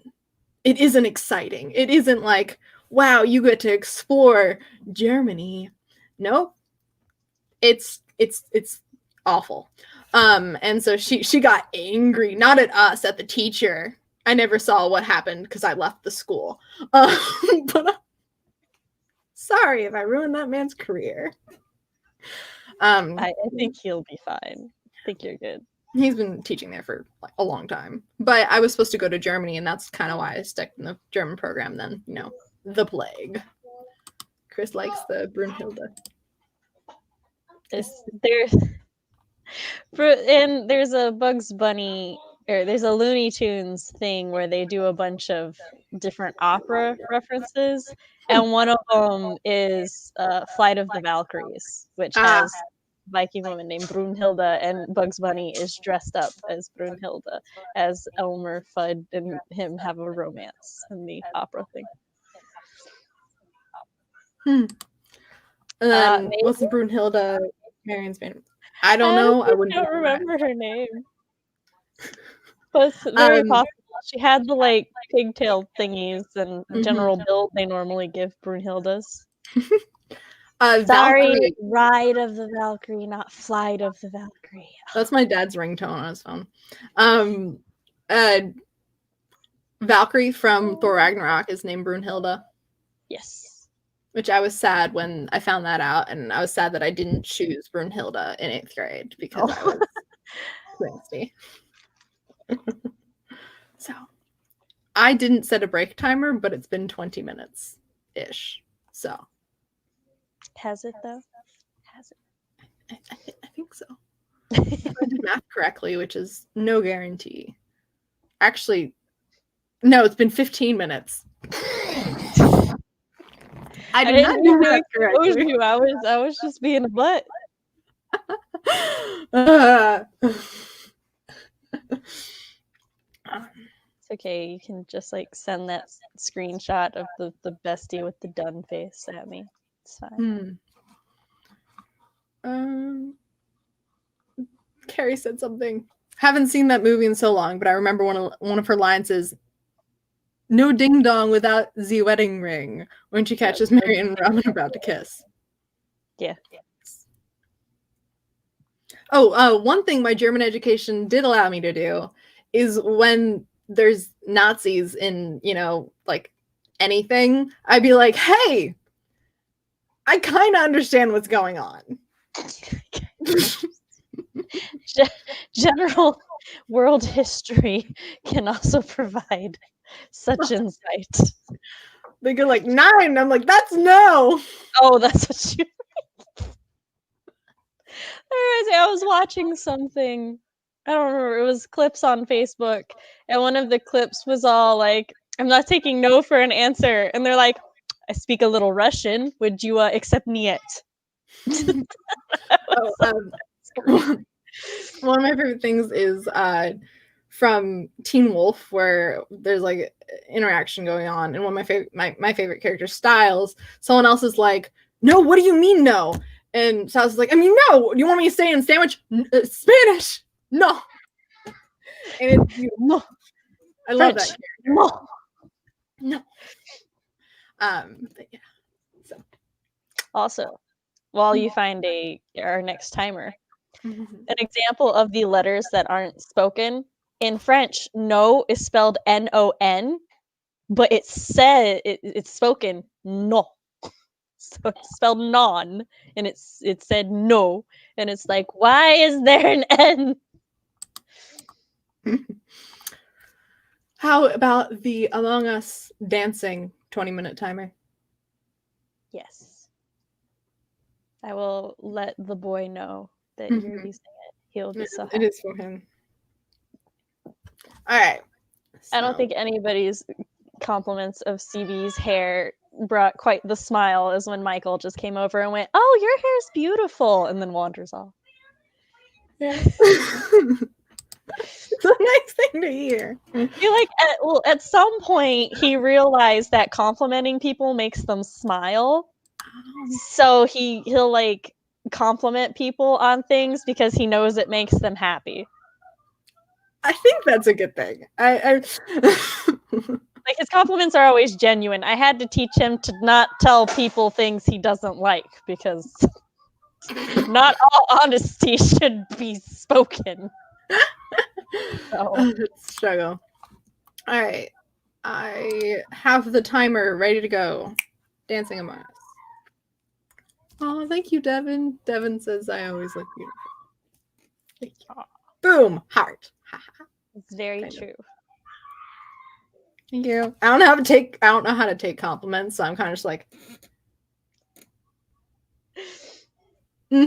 It isn't exciting. It isn't like, wow, you get to explore Germany. Nope. It's awful. And so she got angry, not at us, at the teacher. I never saw what happened because I left the school. But sorry if I ruined that man's career. I think he'll be fine. I think you're good. He's been teaching there for like a long time. But I was supposed to go to Germany, and that's kind of why I stuck in the German program then. You know, the plague. Chris likes the Brunhilde. There's a Bugs Bunny, or there's a Looney Tunes thing where they do a bunch of different opera references, and one of them is Flight of the Valkyries, which has a Viking woman named Brunhilde, and Bugs Bunny is dressed up as Brunhilde, as Elmer Fudd and him have a romance in the opera thing. And then wasn't Brunhilde Marion's name? I don't know. I don't remember her name. But it's very possible. She had the like pigtail thingies and general build they normally give Brunhildes. Sorry, Valkyrie. Ride of the Valkyrie, not Flight of the Valkyrie. That's my dad's ringtone on his phone. Valkyrie from Thor Ragnarok is named Brunhilde. Yes. Which I was sad when I found that out, and I was sad that I didn't choose Brunhilde in 8th grade because I was angsty. So I didn't set a break timer, but it's been 20 minutes ish. So has it though? Has it? I think so. If I did math correctly, which is no guarantee. Actually, no, it's been 15 minutes. I did not do that correctly. I was just being a butt. It's okay. You can just like send that screenshot of the bestie with the done face at me. It's fine. Carrie said something. Haven't seen that movie in so long, but I remember one of her lines is, "No ding dong without the wedding ring," when she catches Marion and Robin about to kiss. Yeah. Oh, one thing my German education did allow me to do is when there's Nazis in, like anything, I'd be like, hey, I kind of understand what's going on. General world history can also provide such insight. They go like 9. I'm like, that's no. Oh, that's what you. I was watching something. I don't remember. It was clips on Facebook, and one of the clips was all like, "I'm not taking no for an answer," and they're like, "I speak a little Russian. Would you accept niet?" One of my favorite things is from Teen Wolf, where there's like interaction going on, and one of my favorite character Styles, someone else is like, "No, what do you mean no?" And Styles is like, "I mean no. You want me to say in sandwich Spanish? No." And it's beautiful. No. I love that. No. No. But yeah. So also, while you find our next timer, an example of the letters that aren't spoken in French, no is spelled N-O-N, but it's spoken no. So it's spelled non, and it said no, and it's like, why is there an N? How about the Among Us dancing 20-minute timer? Yes. I will let the boy know that you're using it. He'll be so happy. It is for him. All right. I don't think anybody's compliments of CB's hair brought quite the smile as when Michael just came over and went, "Oh, your hair's beautiful," and then wanders off. Yeah. It's a nice thing to hear. I feel like at some point he realized that complimenting people makes them smile. So he'll like compliment people on things because he knows it makes them happy. I think that's a good thing. Like, his compliments are always genuine. I had to teach him to not tell people things he doesn't like, because not all honesty should be spoken. So. Struggle. All right. I have the timer ready to go. Dancing Among Us. Oh, thank you, Devin. Devin says I always look beautiful. Thank you. Boom. Heart. It's very true. Thank you. I don't know how to take compliments, so I'm kind of just like, All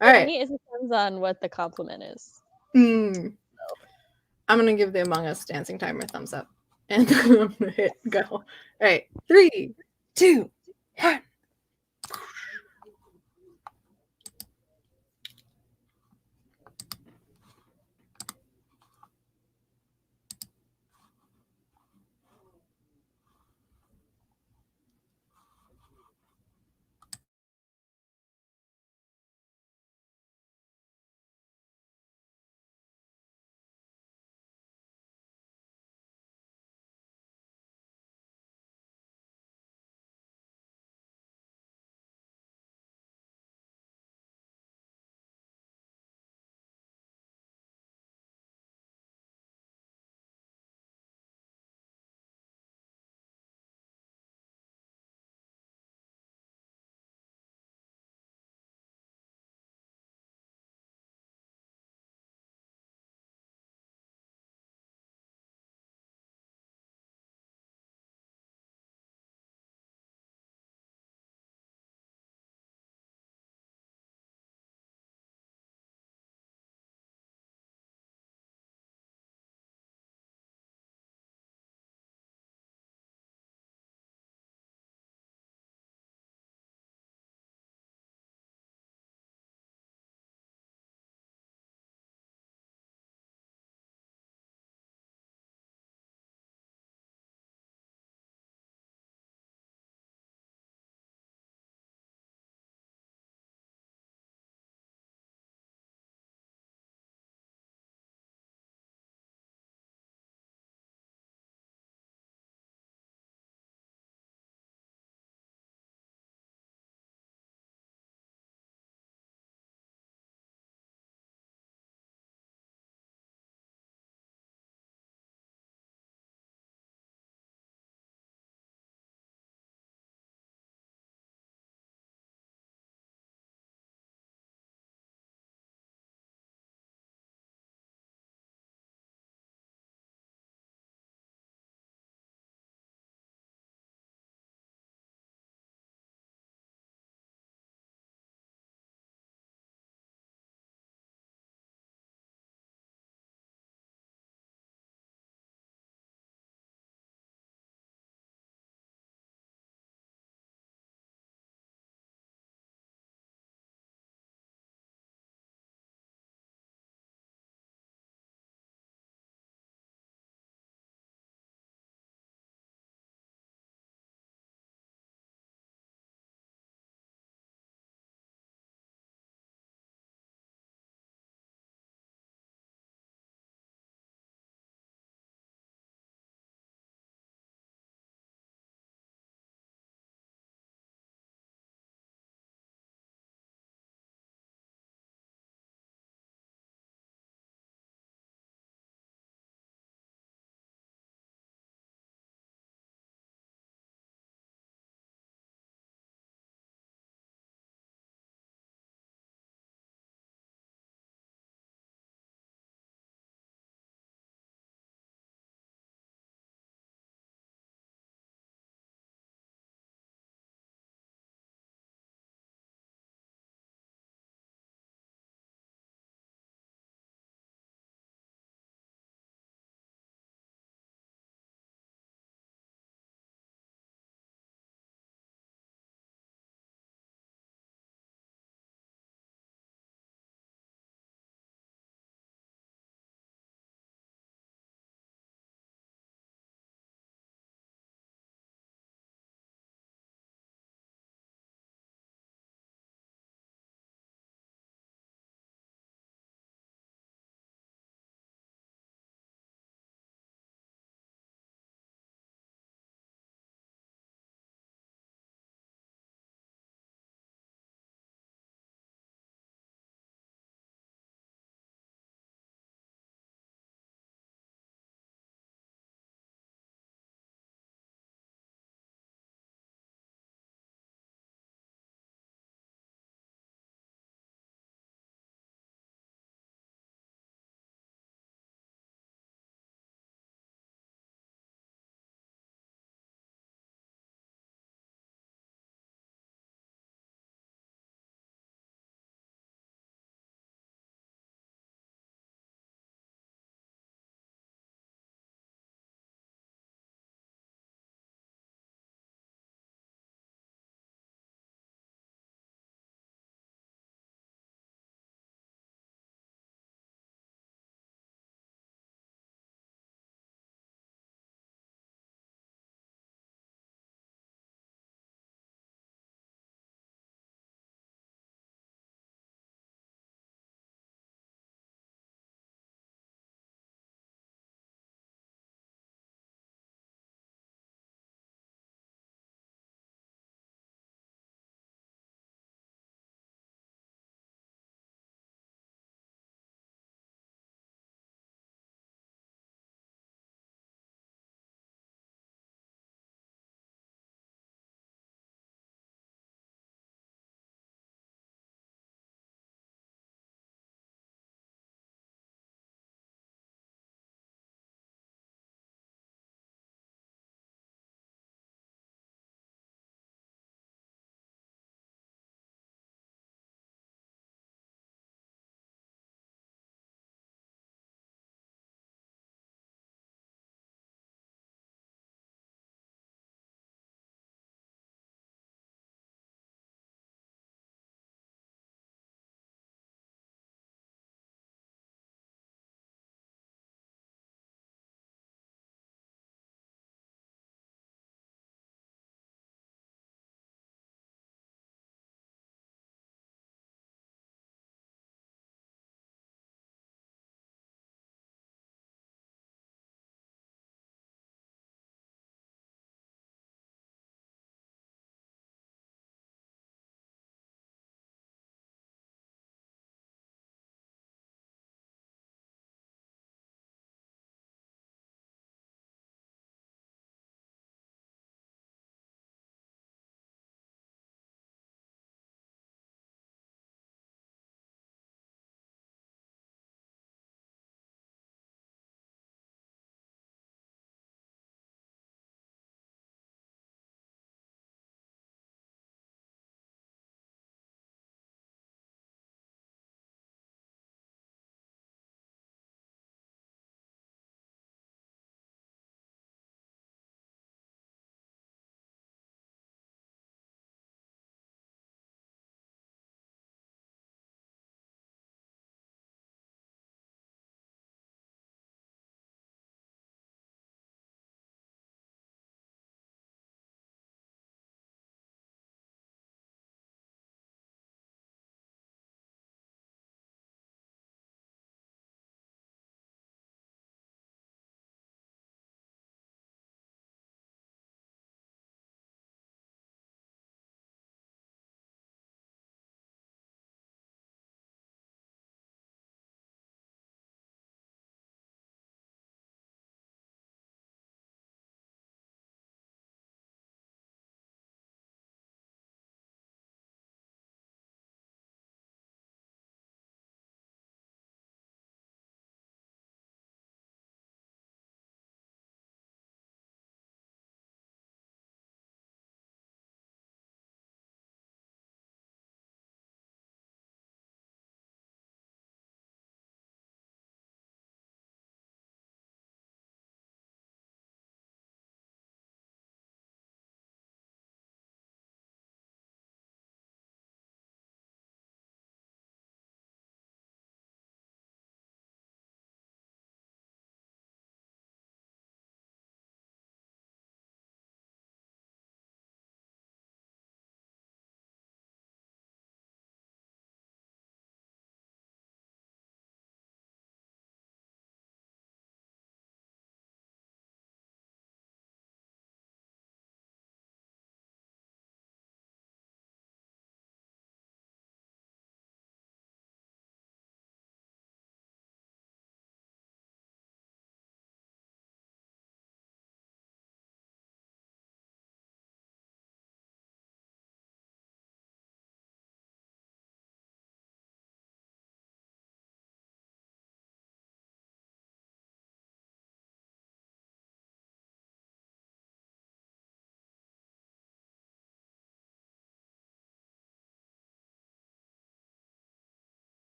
right. It depends on what the compliment is. I'm gonna give the Among Us dancing timer a thumbs up, and then I'm gonna hit go. All right, 3, 2, 1.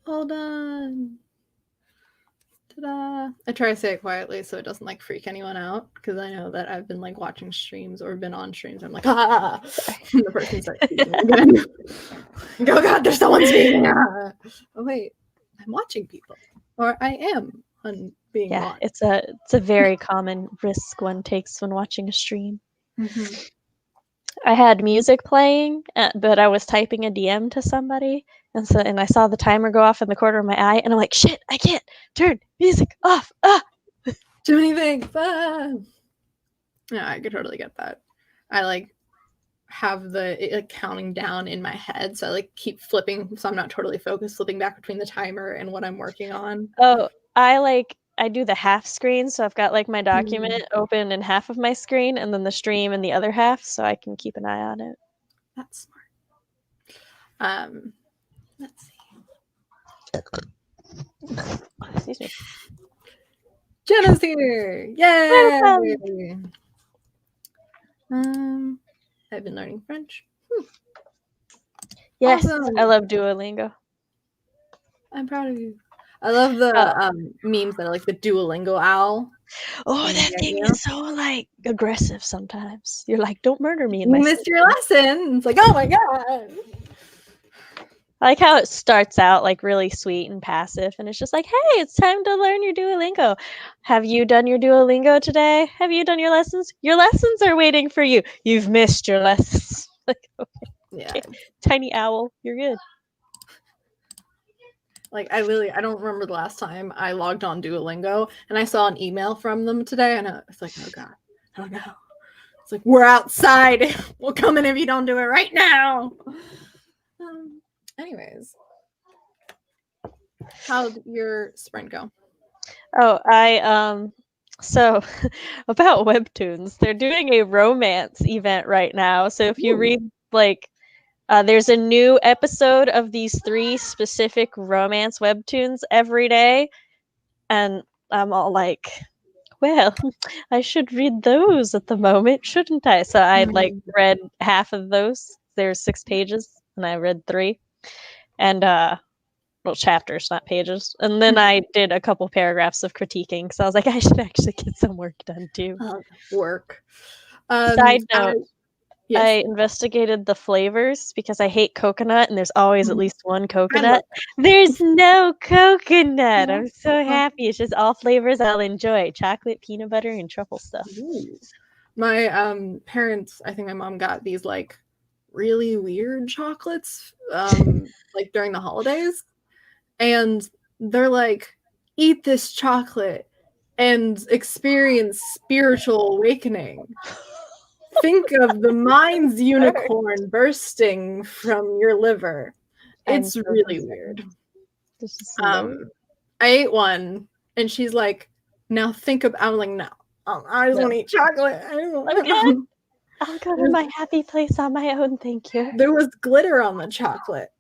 All done. Ta-da. I try to say it quietly so it doesn't like freak anyone out because I know that I've been like watching streams or been on streams. I'm like, ah, and the person starts speaking again. Oh God, there's someone speaking. Ah. Oh wait, I'm watching people, or I am being watched. It's a very common risk one takes when watching a stream. Mm-hmm. I had music playing, but I was typing a DM to somebody, and I saw the timer go off in the corner of my eye, and I'm like, shit, I can't turn music off. Ah! Too many things. Ah! Yeah, I could totally get that. I like have the counting down in my head, so I like keep flipping, so I'm not totally focused, flipping back between the timer and what I'm working on. Oh, I do the half screen, so I've got like my document open in half of my screen, and then the stream in the other half, so I can keep an eye on it. That's smart. Let's see. Excuse me. Jenna's here! Yay! I've been learning French. Yes, Awesome. I love Duolingo. I'm proud of you. I love the memes that are like the Duolingo owl. Oh, that thing is so like aggressive sometimes. You're like, don't murder me in my You missed your lesson. It's like, oh my God. I like how it starts out like really sweet and passive, and it's just like, hey, it's time to learn your Duolingo. Have you done your Duolingo today? Have you done your lessons? Your lessons are waiting for you. You've missed your lessons. Like, okay, Yeah. okay. Tiny owl, you're good. Like I don't remember the last time I logged on Duolingo and I saw an email from them today, and it's like, oh God, oh no. It's like, we're outside. We'll come in if you don't do it right now. Anyways, how'd your sprint go? Oh, so about webtoons, they're doing a romance event right now. So if you read like there's a new episode of these 3 specific romance webtoons every day, and I'm all like, well, I should read those at the moment, shouldn't I? So I like read half of those. There's 6 pages, and I read 3, and well, chapters, not pages. And then I did a couple paragraphs of critiquing, so I was like, I should actually get some work done too. Work. Side note. Yes. I investigated the flavors because I hate coconut, and there's always at least one coconut. There's no coconut. I'm so happy. It's just all flavors I'll enjoy. Chocolate, peanut butter, and truffle stuff. Ooh. My parents, I think my mom got these like really weird chocolates like during the holidays. And they're like, eat this chocolate and experience spiritual awakening. Think of the mind's unicorn bursting from your liver. It's really weird. I ate one, and she's like, now think about, I'm like, no, I just want to eat chocolate. I'll go to my happy place on my own, thank you. There was glitter on the chocolate.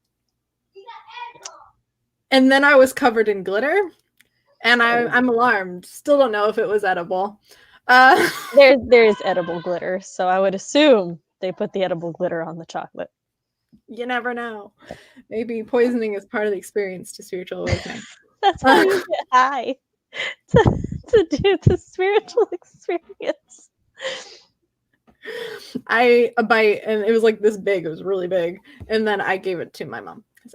And then I was covered in glitter, and I'm alarmed. Still don't know if it was edible. There is edible glitter, so I would assume they put the edible glitter on the chocolate. You never know. Maybe poisoning is part of the experience to spiritual awakening. That's how you get high to do the spiritual experience. I a bite, and it was like this big. It was really big, and then I gave it to my mom because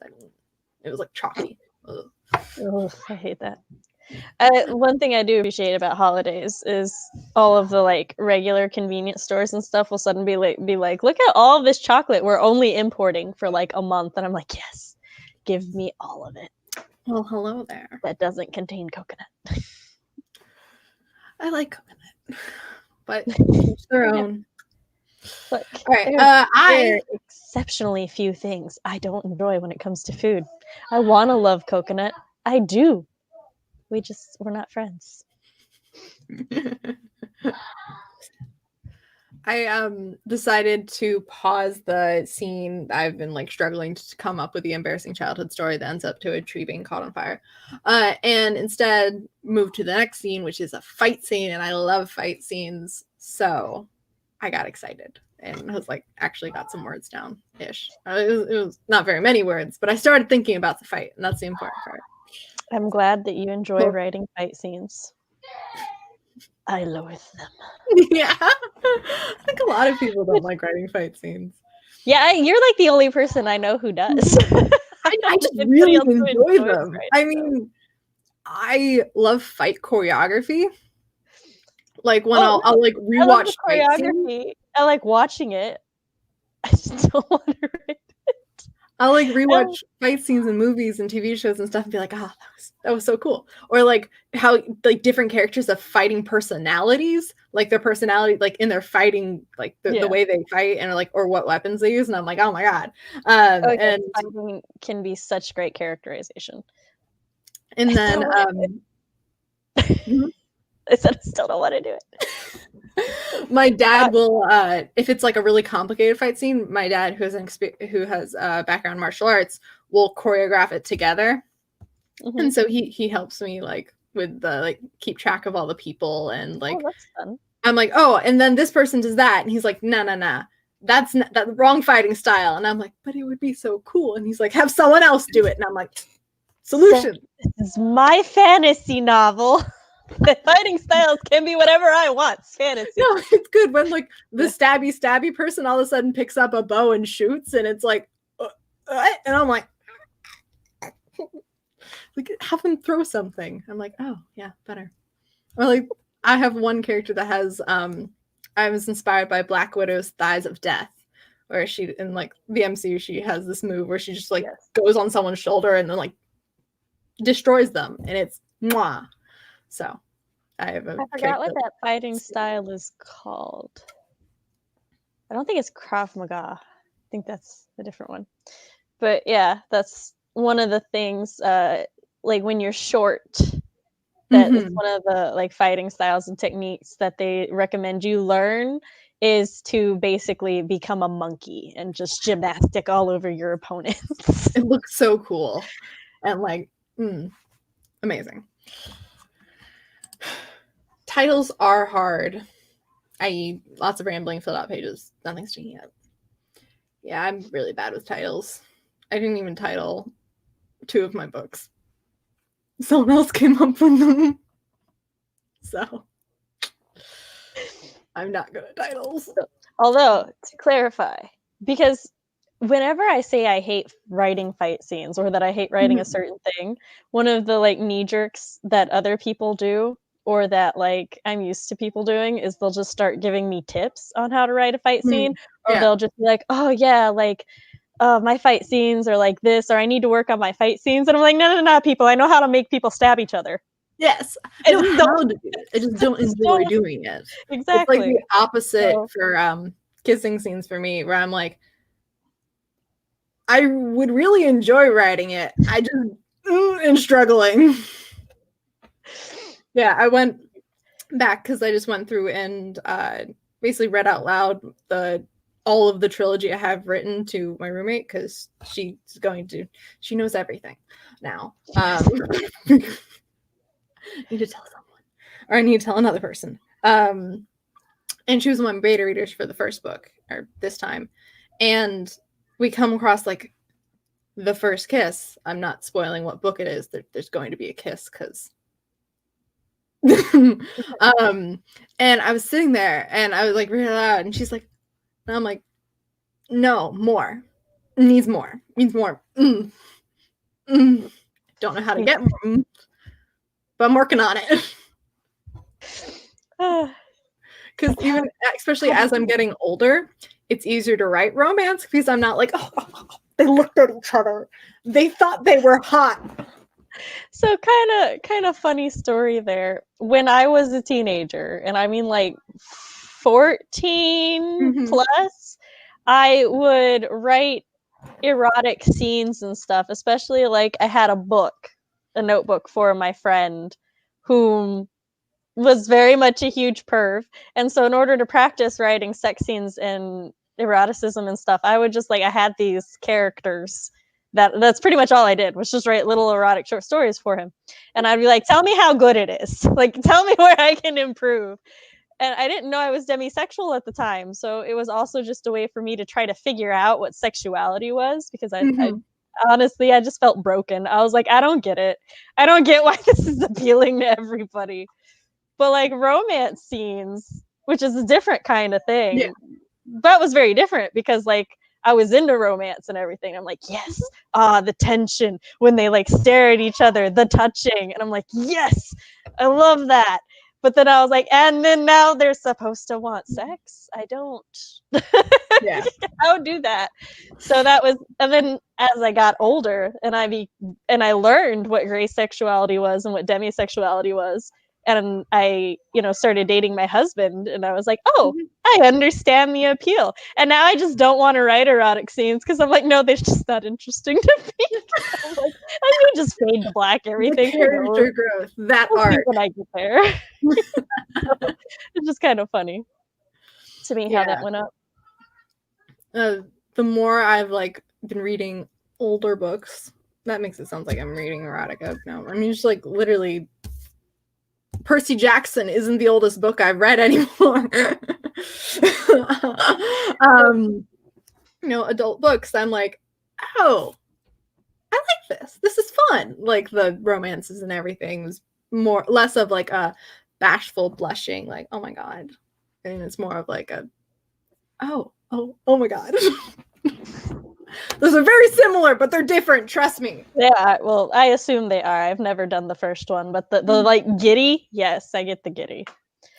it was like chalky. Oh, I hate that. One thing I do appreciate about holidays is all of the like regular convenience stores and stuff will suddenly be like, look at all of this chocolate we're only importing for like a month, and I'm like, yes, give me all of it. Well, hello there. That doesn't contain coconut. I like coconut, but each their own. Look, all right, there are exceptionally few things I don't enjoy when it comes to food. I want to love coconut. I do. We're not friends. I decided to pause the scene. I've been like struggling to come up with the embarrassing childhood story that ends up to a tree being caught on fire, and instead move to the next scene, which is a fight scene, and I love fight scenes, so I got excited. and I was like, actually got some words down ish. It was not very many words, but I started thinking about the fight, and that's the important part. I'm glad that you enjoy writing fight scenes. I loathe them. Yeah. I think a lot of people don't like writing fight scenes. Yeah, you're like the only person I know who does. I just really enjoy them. I mean, I love fight choreography. Like when I'll like rewatch fight scenes. I like watching it. I just don't want to write it. I'll like rewatch fight scenes in movies and TV shows and stuff and be like, oh, that was so cool. Or like how like different characters have fighting personalities, like their personality, like in their fighting, like the way they fight and like or what weapons they use. And I'm like, oh my God. And fighting can be such great characterization. And then I said I still don't want to do it. My dad will, if it's like a really complicated fight scene, my dad, who has background in martial arts, will choreograph it together, and so he helps me like with the like keep track of all the people and like. Oh, that's fun. I'm like, oh, and then this person does that, and he's like, nah, that's the wrong fighting style, and I'm like, but it would be so cool, and he's like, have someone else do it, and I'm like, solution. This is my fantasy novel. The fighting styles can be whatever I want. It's fantasy. No, it's good when like the stabby person all of a sudden picks up a bow and shoots, and it's like, and I'm like have them throw something. I'm like, oh yeah, better. Or like I have one character that has I was inspired by Black Widow's Thighs of Death, where she in like the MCU she has this move where she just like goes on someone's shoulder and then like destroys them, and it's mwah. So I forgot what that fighting style is called. I don't think it's Krav Maga. I think that's a different one. But yeah, that's one of the things. Like when you're short, that is one of the like fighting styles and techniques that they recommend you learn is to basically become a monkey and just gymnastic all over your opponents. It looks so cool and like amazing. Titles are hard, i.e. lots of rambling filled out pages, nothing sticking out. Yeah, I'm really bad with titles. I didn't even title 2 of my books. Someone else came up with them. So I'm not good at titles. Although, to clarify, because whenever I say I hate writing fight scenes or that I hate writing a certain thing, one of the like knee jerks that other people do or that like I'm used to people doing is they'll just start giving me tips on how to write a fight scene, or they'll just be like, oh yeah, like my fight scenes are like this, or I need to work on my fight scenes. And I'm like, no, people, I know how to make people stab each other. Yes, I know how to do it. I just don't enjoy doing it. Exactly. It's like the opposite for kissing scenes for me, where I'm like, I would really enjoy writing it. I just am struggling. Yeah, I went back because I just went through and basically read out loud all of the trilogy I have written to my roommate because she knows everything now. I need to tell someone, or I need to tell another person. And she was one of my beta readers for the first book, or this time, and we come across like the first kiss. I'm not spoiling what book it is. There's going to be a kiss because. And I was sitting there and I was like reading it out, and she's like, and I'm like, no, more. Needs more. Don't know how to get more, but I'm working on it. Because even especially as I'm getting older, it's easier to write romance because I'm not like, oh, they looked at each other, they thought they were hot. So kind of funny story there. When I was a teenager, and I mean like 14 plus, I would write erotic scenes and stuff, especially like I had a notebook for my friend whom was very much a huge perv. And so in order to practice writing sex scenes and eroticism and stuff, I would just like, I had these characters that's pretty much all I did, was just write little erotic short stories for him. And I'd be like, tell me how good it is. Like, tell me where I can improve. And I didn't know I was demisexual at the time, so it was also just a way for me to try to figure out what sexuality was, because I honestly, I just felt broken. I was like, I don't get it. I don't get why this is appealing to everybody. But like romance scenes, which is a different kind of thing, that was very different, because like I was into romance and everything. I'm like, yes, the tension when they like stare at each other, the touching, and I'm like, yes, I love that. But then I was like, and then now they're supposed to want sex. I don't. Yeah. I don't do that. So that was, and then as I got older and I learned what gray sexuality was and what demisexuality was, and I, started dating my husband, and I was like, oh, I understand the appeal. And now I just don't want to write erotic scenes, because I'm like, no, they're just not interesting to me. I'm like, I can just fade to black everything. The character growth, that arc. When I get there. So, it's just kind of funny to me how that went up. The more I've like been reading older books, that makes it sound like I'm reading erotica. No, I mean, just like literally Percy Jackson isn't the oldest book I've read anymore. Adult books, I'm like, oh, I like this. This is fun. Like the romances and everything was less of like a bashful blushing, like, oh my God. And it's more of like a, oh my God. Those are very similar, but they're different. Trust me. Yeah, well, I assume they are. I've never done the first one, but the like giddy, yes, I get the giddy.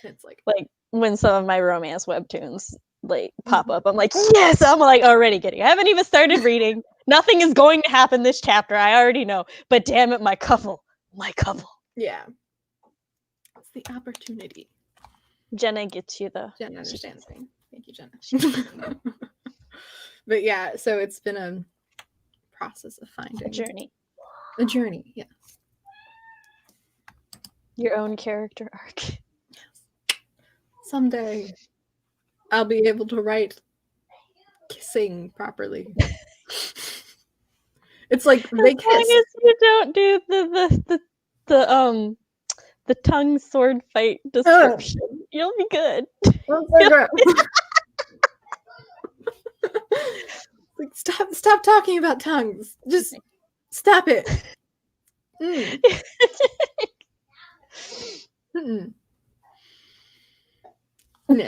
It's like when some of my romance webtoons like pop up, I'm like, yes, I'm like already giddy. I haven't even started reading. Nothing is going to happen this chapter. I already know. But damn it, my couple. Yeah. It's the opportunity. Jenna gets you though. Jenna understands me. Thank you, Jenna. But yeah, so it's been a process of finding a journey, yes. Your own character arc. Yes. Someday I'll be able to write kissing properly. It's like they kiss. As long as you don't do the tongue sword fight description, you'll be good. Like, stop talking about tongues. Just stop it. Yeah.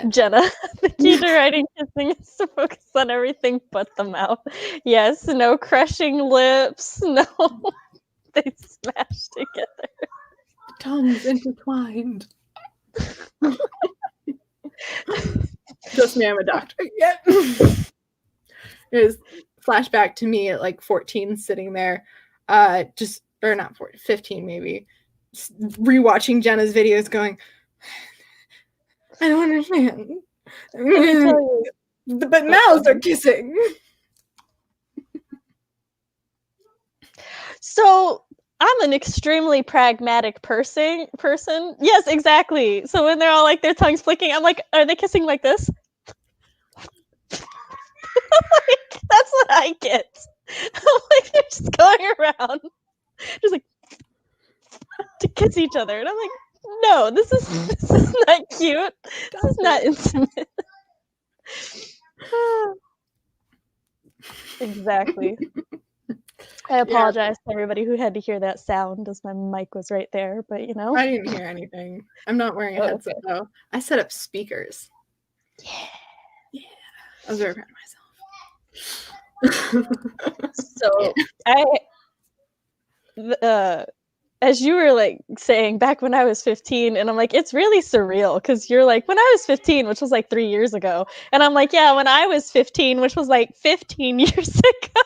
Jenna, the key to writing kissing is to focus on everything but the mouth. Yes, no crushing lips. No, they smash together. Tongues intertwined. Just me, I'm a doctor. Yeah. It was flashback to me at like 14, sitting there, or not 14, 15 maybe, rewatching Jenna's videos going, I don't understand. But mouths are kissing. So I'm an extremely pragmatic person. Yes, exactly. So when they're all like their tongues flicking, I'm like, are they kissing like this? Like, that's what I get. I'm like, they're just going around, just like to kiss each other, and I'm like, no, this is not cute. This is not intimate. Exactly. I apologize to everybody who had to hear that sound, as my mic was right there, but I didn't hear anything. I'm not wearing a headset though. I set up speakers. Yeah. I was very proud of myself. So as you were like saying, back when I was 15, and I'm like, it's really surreal, because you're like, when I was 15, which was like 3 years ago, and I'm like, yeah, when I was 15, which was like 15 years ago.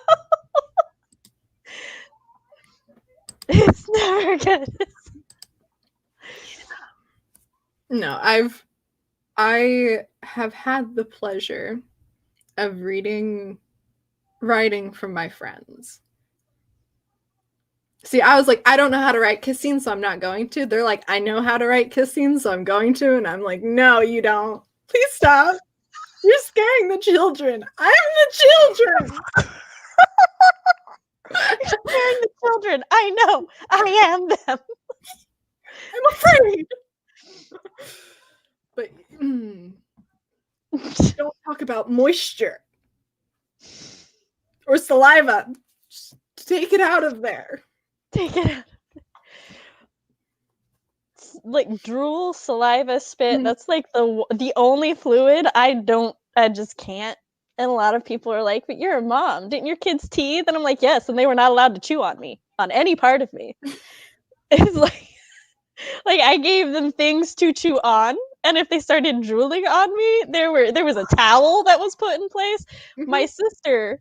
It's never good. No, I have had the pleasure of writing from my friends. See, I was like, I don't know how to write kiss scenes, so I'm not going to. They're like, I know how to write kiss scenes, so I'm going to. And I'm like, no, you don't. Please stop. You're scaring the children. I'm the children. You're scaring the children. I know. I am them. I'm afraid. But don't talk about moisture or saliva. Just take it out of there. Take it out. Like drool, saliva, spit. That's like the only fluid I just can't. And a lot of people are like, but you're a mom. Didn't your kids teeth? And I'm like, yes. And they were not allowed to chew on me, on any part of me. It's like I gave them things to chew on. And if they started drooling on me, there was a towel that was put in place. My sister,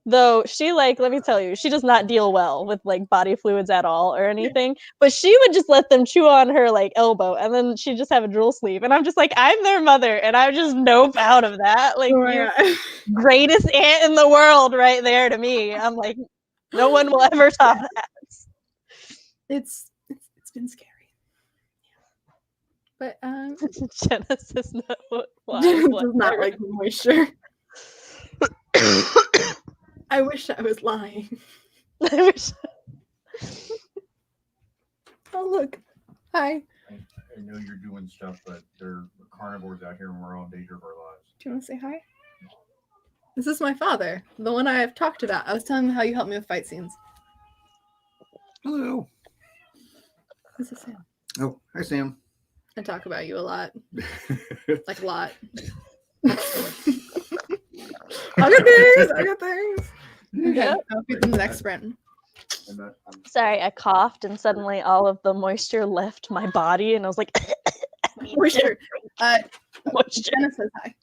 though, she let me tell you, she does not deal well with like body fluids at all or anything. But she would just let them chew on her like elbow, and then she'd just have a drool sleeve. And I'm just like, I'm their mother, and I just nope out of that. Like, you're greatest aunt in the world, right there to me. I'm like, no one will ever top that. It's been scary. But Genesis does not like moisture. I wish I was lying. I wish. Oh, look. Hi. I know you're doing stuff, but there are carnivores out here and we're all in danger of our lives. Do you want to say hi? This is my father, the one I have talked about. I was telling him how you helped me with fight scenes. Hello. This is Sam. Oh, hi, Sam. I talk about you a lot. Like a lot. I got things. Okay, I'll be the next sprint. Sorry, I coughed and suddenly all of the moisture left my body, and I was like, moisture. Moisture. Jenna says hi.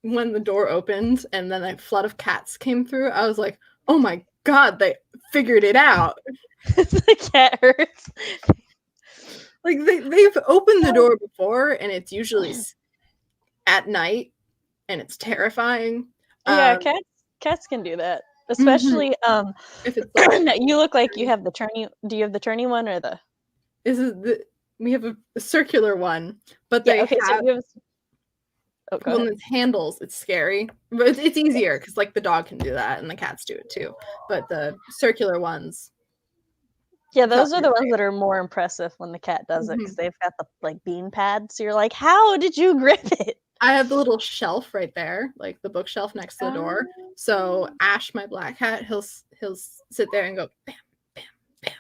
When the door opened and then a flood of cats came through, I was like, oh my god, they figured it out. The cat hurts. Like they've opened the door before, and it's usually at night, and it's terrifying. Yeah, cats can do that, especially if it's like, you look like you have the turny. Do you have the turny one or the? We have a circular one, but Yeah, they okay, have so you have. Oh, go when ahead. it's handles, it's scary, but it's easier because like the dog can do that and the cats do it too. But the circular ones. Yeah, those are the ones that are more impressive when the cat does it, because they've got the like bean pad. So you're like, how did you grip it? I have the little shelf right there, like the bookshelf next to the door. So Ash, my black cat, he'll sit there and go bam, bam, bam.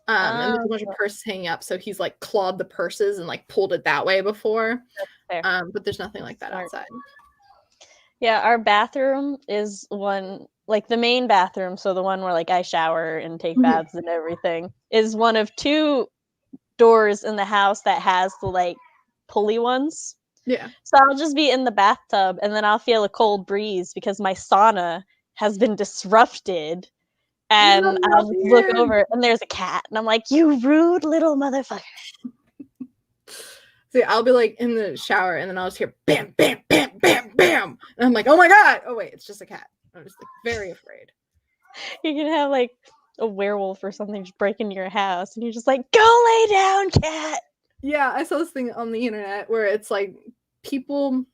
And there's a bunch of purses hanging up, so he's like clawed the purses and like pulled it that way before. But there's nothing like that outside. Yeah, our bathroom is one, like the main bathroom, so the one where like I shower and take baths and everything, is one of two doors in the house that has the like pulley ones. Yeah. So I'll just be in the bathtub and then I'll feel a cold breeze because my sauna has been disrupted. And I'll just look over and there's a cat. And I'm like, you rude little motherfucker. See, I'll be like in the shower and then I'll just hear bam, bam, bam, bam, bam. And I'm like, oh my god. Oh wait, it's just a cat. I'm just like very afraid. You can have like a werewolf or something just break into your house and you're just like, go lay down, cat. Yeah, I saw this thing on the internet where it's like people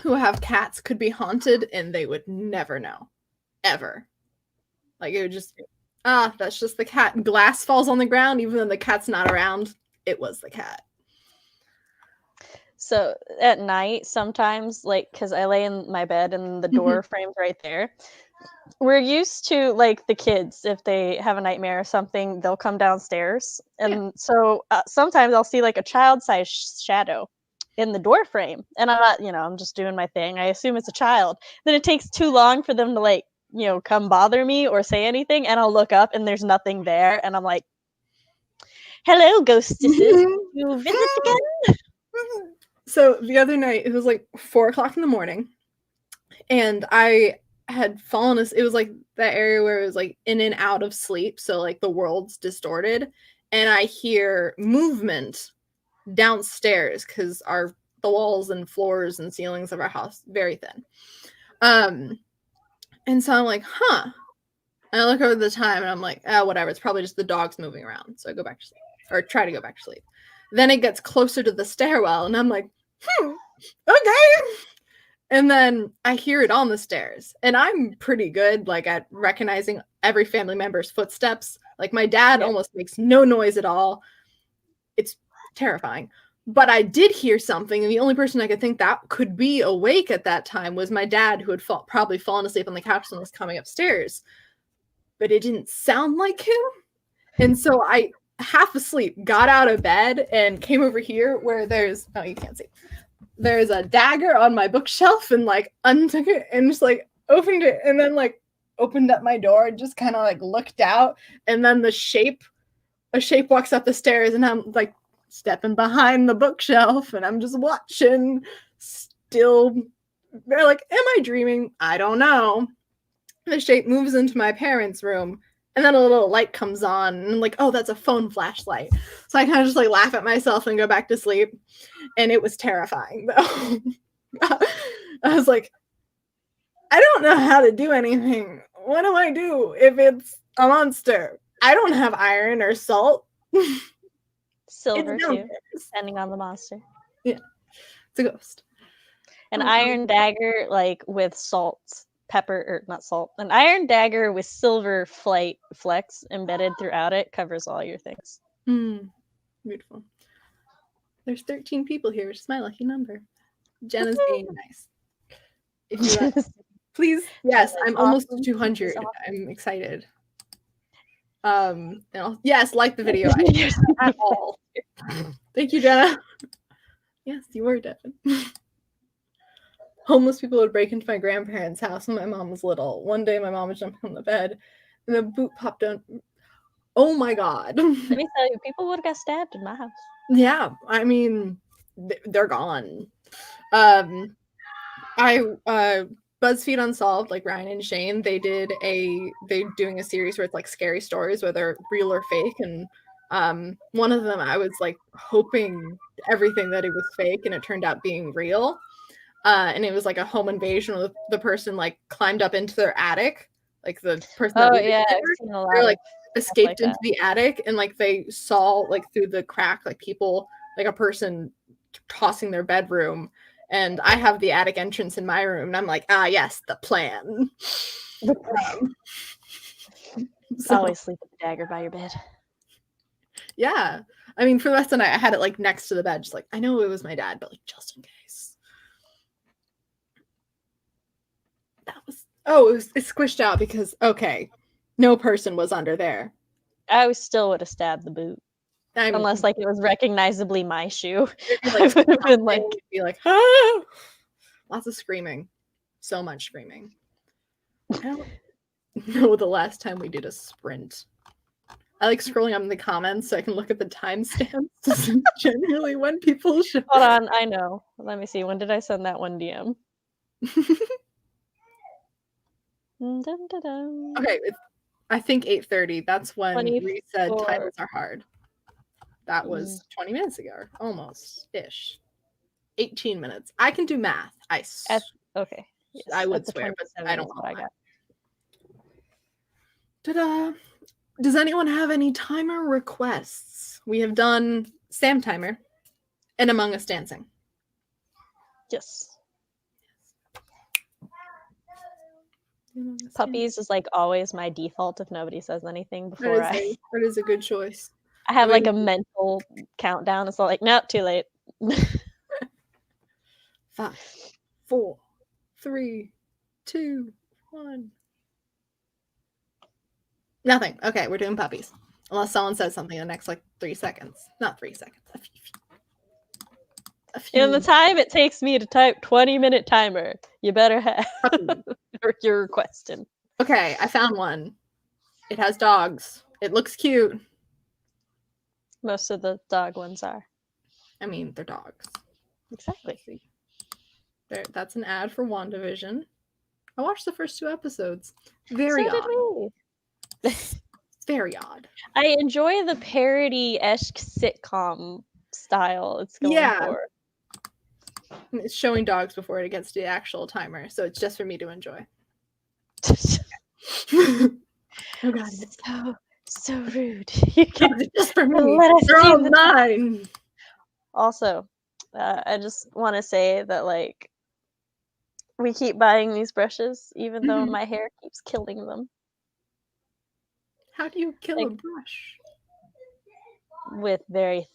who have cats could be haunted and they would never know. Ever. Like it would just that's just the cat. Glass falls on the ground even though the cat's not around. It was the cat. So at night, sometimes, like, because I lay in my bed and the door frame's right there, we're used to, like, the kids, if they have a nightmare or something, they'll come downstairs. And so sometimes I'll see, like, a child-sized shadow in the door frame. And I'm not, I'm just doing my thing. I assume it's a child. Then it takes too long for them to, like, come bother me or say anything. And I'll look up and there's nothing there. And I'm like, hello, ghostesses. You visit again? So the other night, it was like 4:00 in the morning, and I had fallen asleep. It was like that area where it was like in and out of sleep, so like the world's distorted, and I hear movement downstairs because the walls and floors and ceilings of our house very thin. And so I'm like, huh. And I look over the time, and I'm like, whatever. It's probably just the dogs moving around. So I go back to sleep, or try to go back to sleep. Then it gets closer to the stairwell, and I'm like, okay. And then I hear it on the stairs. And I'm pretty good like at recognizing every family member's footsteps. Like my dad almost makes no noise at all. It's terrifying. But I did hear something, and the only person I could think that could be awake at that time was my dad, who had probably fallen asleep on the couch and was coming upstairs. But it didn't sound like him. And so I, half asleep, got out of bed and came over here where there's, oh, you can't see. There's a dagger on my bookshelf, and like untook it and just like opened it, and then like opened up my door and just kind of like looked out, and then a shape walks up the stairs, and I'm like stepping behind the bookshelf, and I'm just watching. Still, they're like, am I dreaming? I don't know. The shape moves into my parents' room, and then a little light comes on, and I'm like, oh, that's a phone flashlight. So I kind of just like laugh at myself and go back to sleep. And it was terrifying, though. I was like, I don't know how to do anything. What do I do if it's a monster? I don't have iron or salt. Silver, too, depending on the monster. Yeah, it's a ghost. An iron dagger, like, with salt. Pepper, or not salt, an iron dagger with silver flecks embedded throughout it covers all your things. Beautiful. There's 13 people here, which is my lucky number. Jenna's being nice. If you please, yes, I'm almost to 200. I'm excited. Yes, like the video. At all. Thank you, Jenna. Yes, you were, Devin. Homeless people would break into my grandparents' house when my mom was little. One day, my mom was jumping on the bed, and the boot popped down. Oh my God! Let me tell you, people would have got stabbed in my house. Yeah, I mean, they're gone. BuzzFeed Unsolved, like Ryan and Shane, they're doing a series where it's like scary stories, whether real or fake, and one of them I was like hoping everything that it was fake, and it turned out being real. And it was like a home invasion where the person like climbed up into their attic, like the person. They're like escaped into the attic, and like they saw like through the crack like people, like a person tossing their bedroom. And I have the attic entrance in my room, and I'm like, yes, the plan. Always sleep with the dagger by your bed. Yeah, I mean, for the rest of the night, I had it like next to the bed, just like I know it was my dad, but like just in case. It's squished out because no person was under there. I still would have stabbed the boot. Unless like it was recognizably my shoe. I would have been like, ah! Lots of screaming. So much screaming. I don't know the last time we did a sprint. I like scrolling up in the comments so I can look at the timestamps. Generally when people show. Hold on, I know. Let me see. When did I send that one DM? Dun, dun, dun. Okay, I think 8:30. That's when we said titles are hard. That was 20 minutes ago, almost-ish. 18 minutes. I can do math. Okay. Yes, I would swear, but I don't know. Ta-da! Does anyone have any timer requests? We have done Sam timer and Among Us dancing. Yes. Puppies is like always my default if nobody says anything before that is a good choice. I have like a mental countdown. It's like, nope, too late. 5, 4, 3, 2, 1. Nothing. Okay, we're doing puppies. Unless someone says something in the next like 3 seconds. Not 3 seconds. A few. In the time it takes me to type 20-minute timer, you better have your question. Okay, I found one. It has dogs. It looks cute. Most of the dog ones are. I mean, they're dogs. Exactly. That's an ad for WandaVision. I watched the first 2 episodes. Very odd. Very odd. I enjoy the parody-esque sitcom style it's going for. It's showing dogs before it gets to the actual timer, so it's just for me to enjoy. Oh God, so rude. You can just for me. They're all mine. Also, I just want to say that like we keep buying these brushes, even though my hair keeps killing them. How do you kill a Like- brush? With very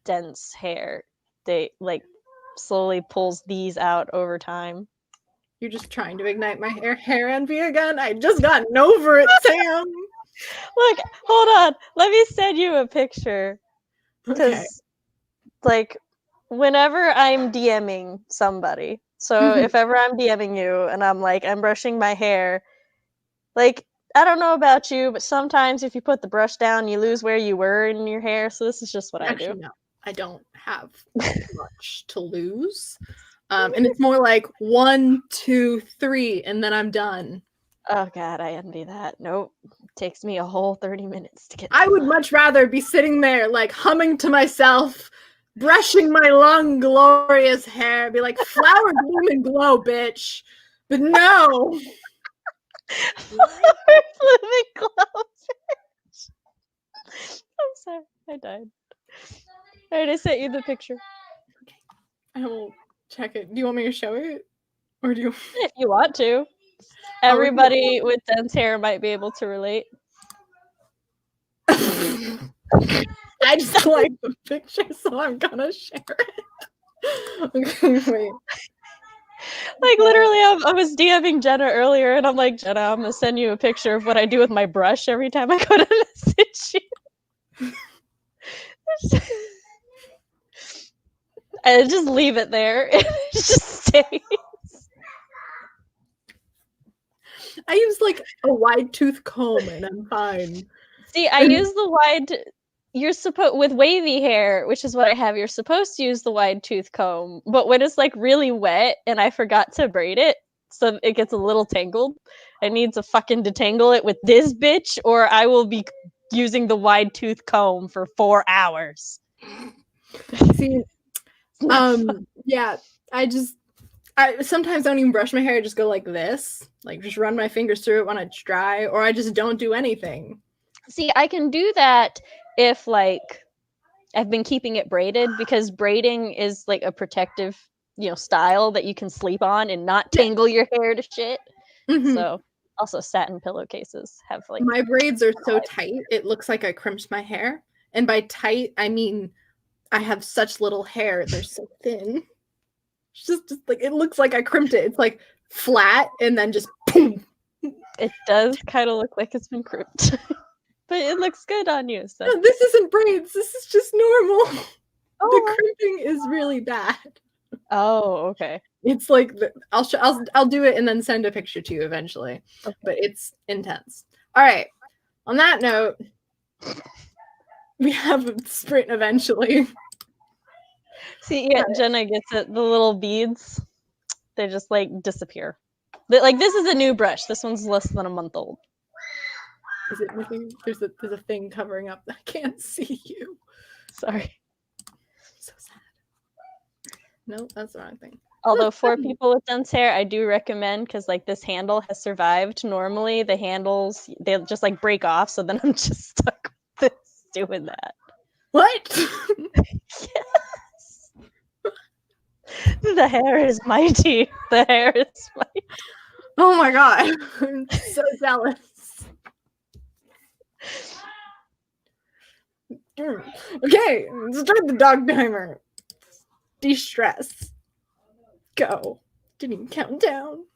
dense hair. They like slowly pulls these out over time. You're just trying to ignite my hair envy again? I just gotten over it, Sam. Look, hold on. Let me send you a picture. Because, Okay. like, whenever I'm DMing somebody, so if ever I'm DMing you and I'm like, I'm brushing my hair, like, I don't know about you, but sometimes if you put the brush down, you lose where you were in your hair. So this is just what I do. Actually, no. I don't have much to lose. And it's more like 1, 2, 3, and then I'm done. Oh god, I envy that. Nope. It takes me a whole 30 minutes to get I would much rather be sitting there, like, humming to myself, brushing my long, glorious hair, be like, flower bloom and glow, bitch. But no. living clothes. I'm sorry, I died. Alright, I sent you the picture. I will check it. Do you want me to show it? Or do you If you want to. Everybody with dense hair might be able to relate. I just like the picture, so I'm gonna share it. Okay, wait. Like literally, I was DMing Jenna earlier, and I'm like, Jenna, I'm gonna send you a picture of what I do with my brush every time I go to message you. And just leave it there. It just stays. I use like a wide tooth comb and I'm fine. See, I use the wide. You're supposed with wavy hair, which is what I have. You're supposed to use the wide tooth comb, but when it's like really wet and I forgot to braid it, so it gets a little tangled, I need to fucking detangle it with this bitch, or I will be using the wide tooth comb for 4 hours. See, yeah, I sometimes don't even brush my hair. I just go like this, like just run my fingers through it when it's dry, or I just don't do anything. See, I can do that if like I've been keeping it braided, because braiding is like a protective, style that you can sleep on and not tangle your hair to shit. So also satin pillowcases have like my braids are so tight it looks like I crimped my hair, and by tight I mean I have such little hair, they're so thin. It's just like it looks like I crimped it. It's like flat and then just boom. It does kind of look like it's been crimped. But it looks good on you. So No, this isn't braids. This is just normal. Oh. The crimping is really bad. Oh, okay. It's like I'll do it and then send a picture to you eventually. Okay. But it's intense. All right. On that note, we have a sprint eventually. See, yeah, Jenna gets it. The little beads, they just like disappear. Like this is a new brush. This one's less than a month old. Is it moving? There's a thing covering up. I can't see you. Sorry. So sad. No, that's the wrong thing. Although for people with dense hair, I do recommend, because like this handle has survived. Normally the handles, they'll just like break off, so then I'm just stuck with this doing that. What? Yes. The hair is mighty. The hair is mighty. Oh my god. I'm so jealous. Okay, start the dog timer. De-stress. Go. Didn't even count down.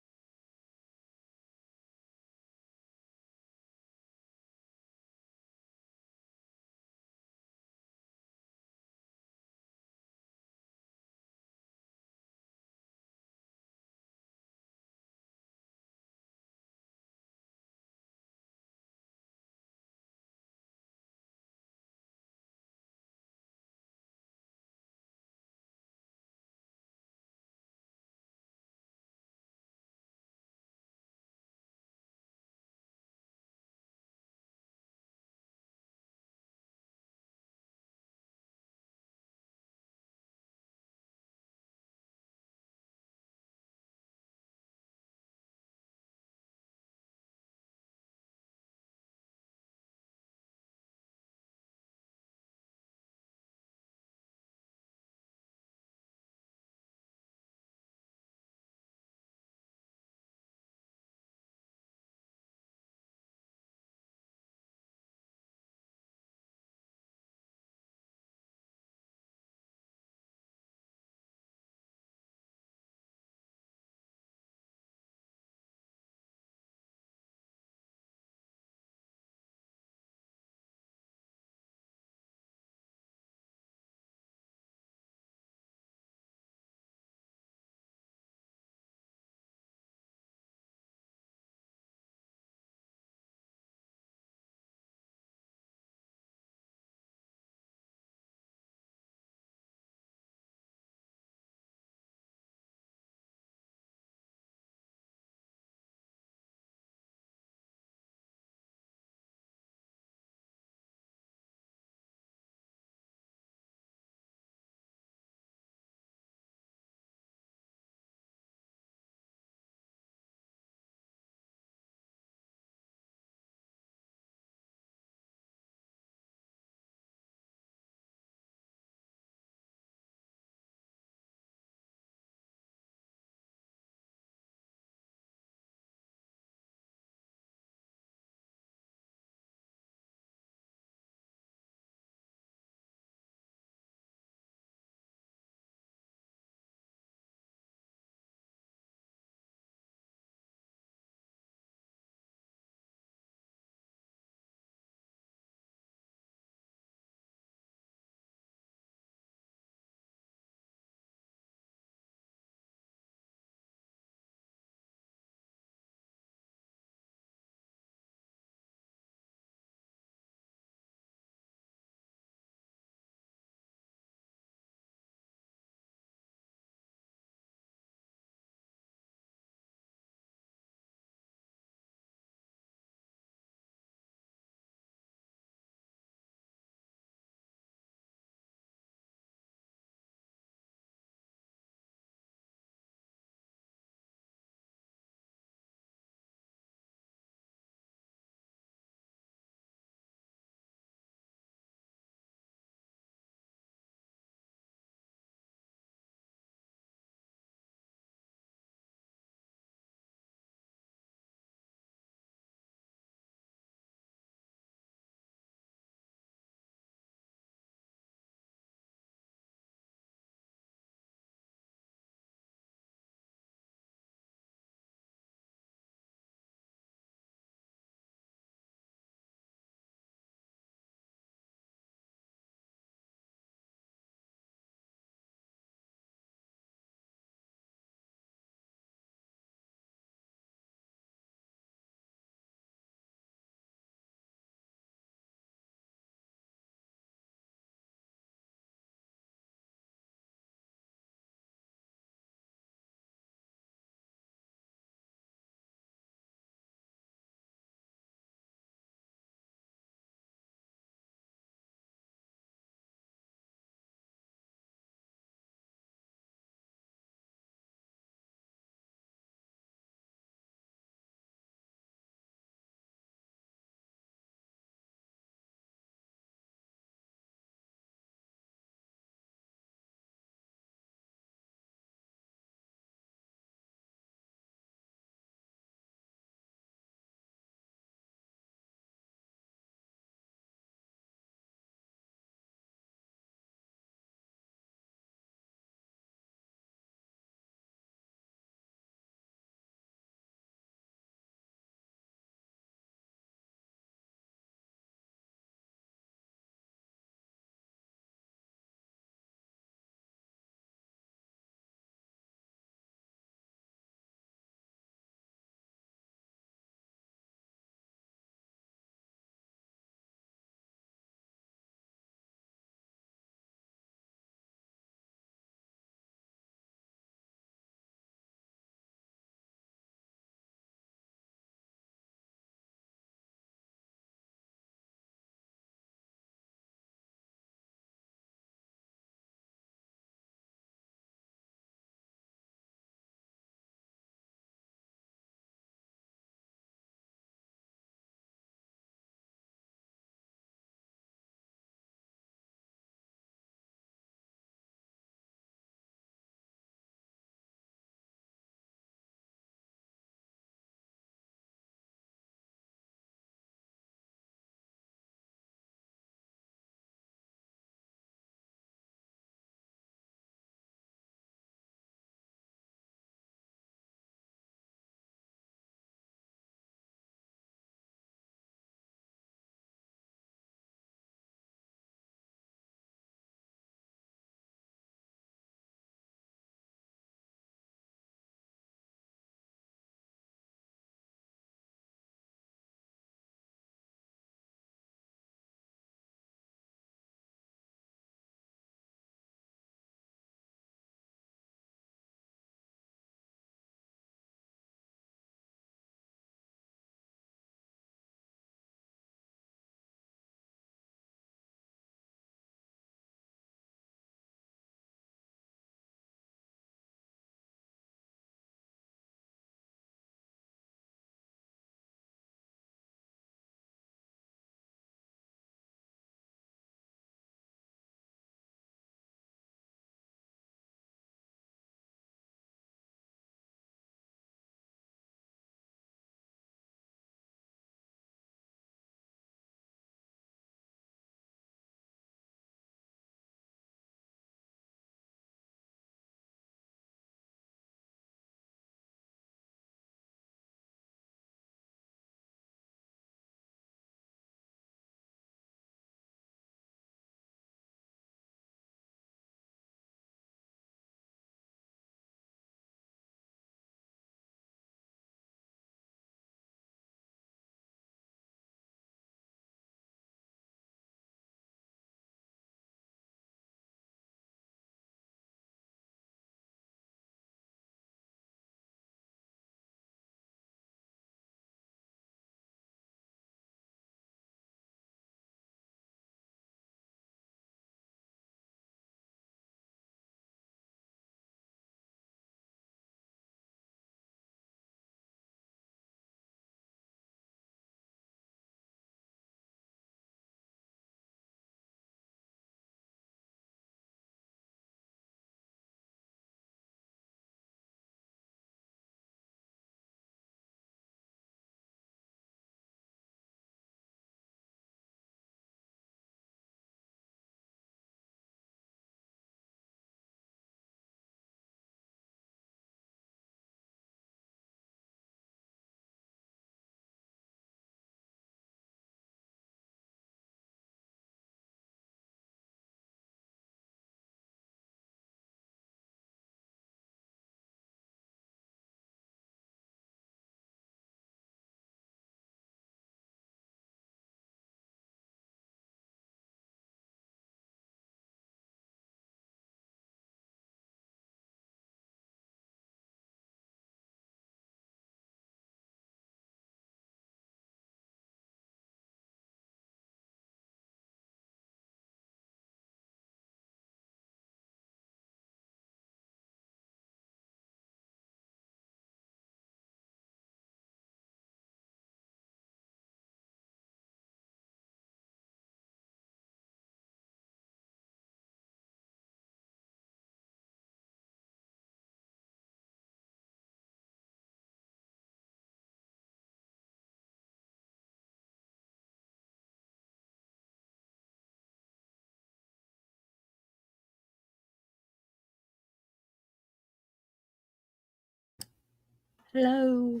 Hello.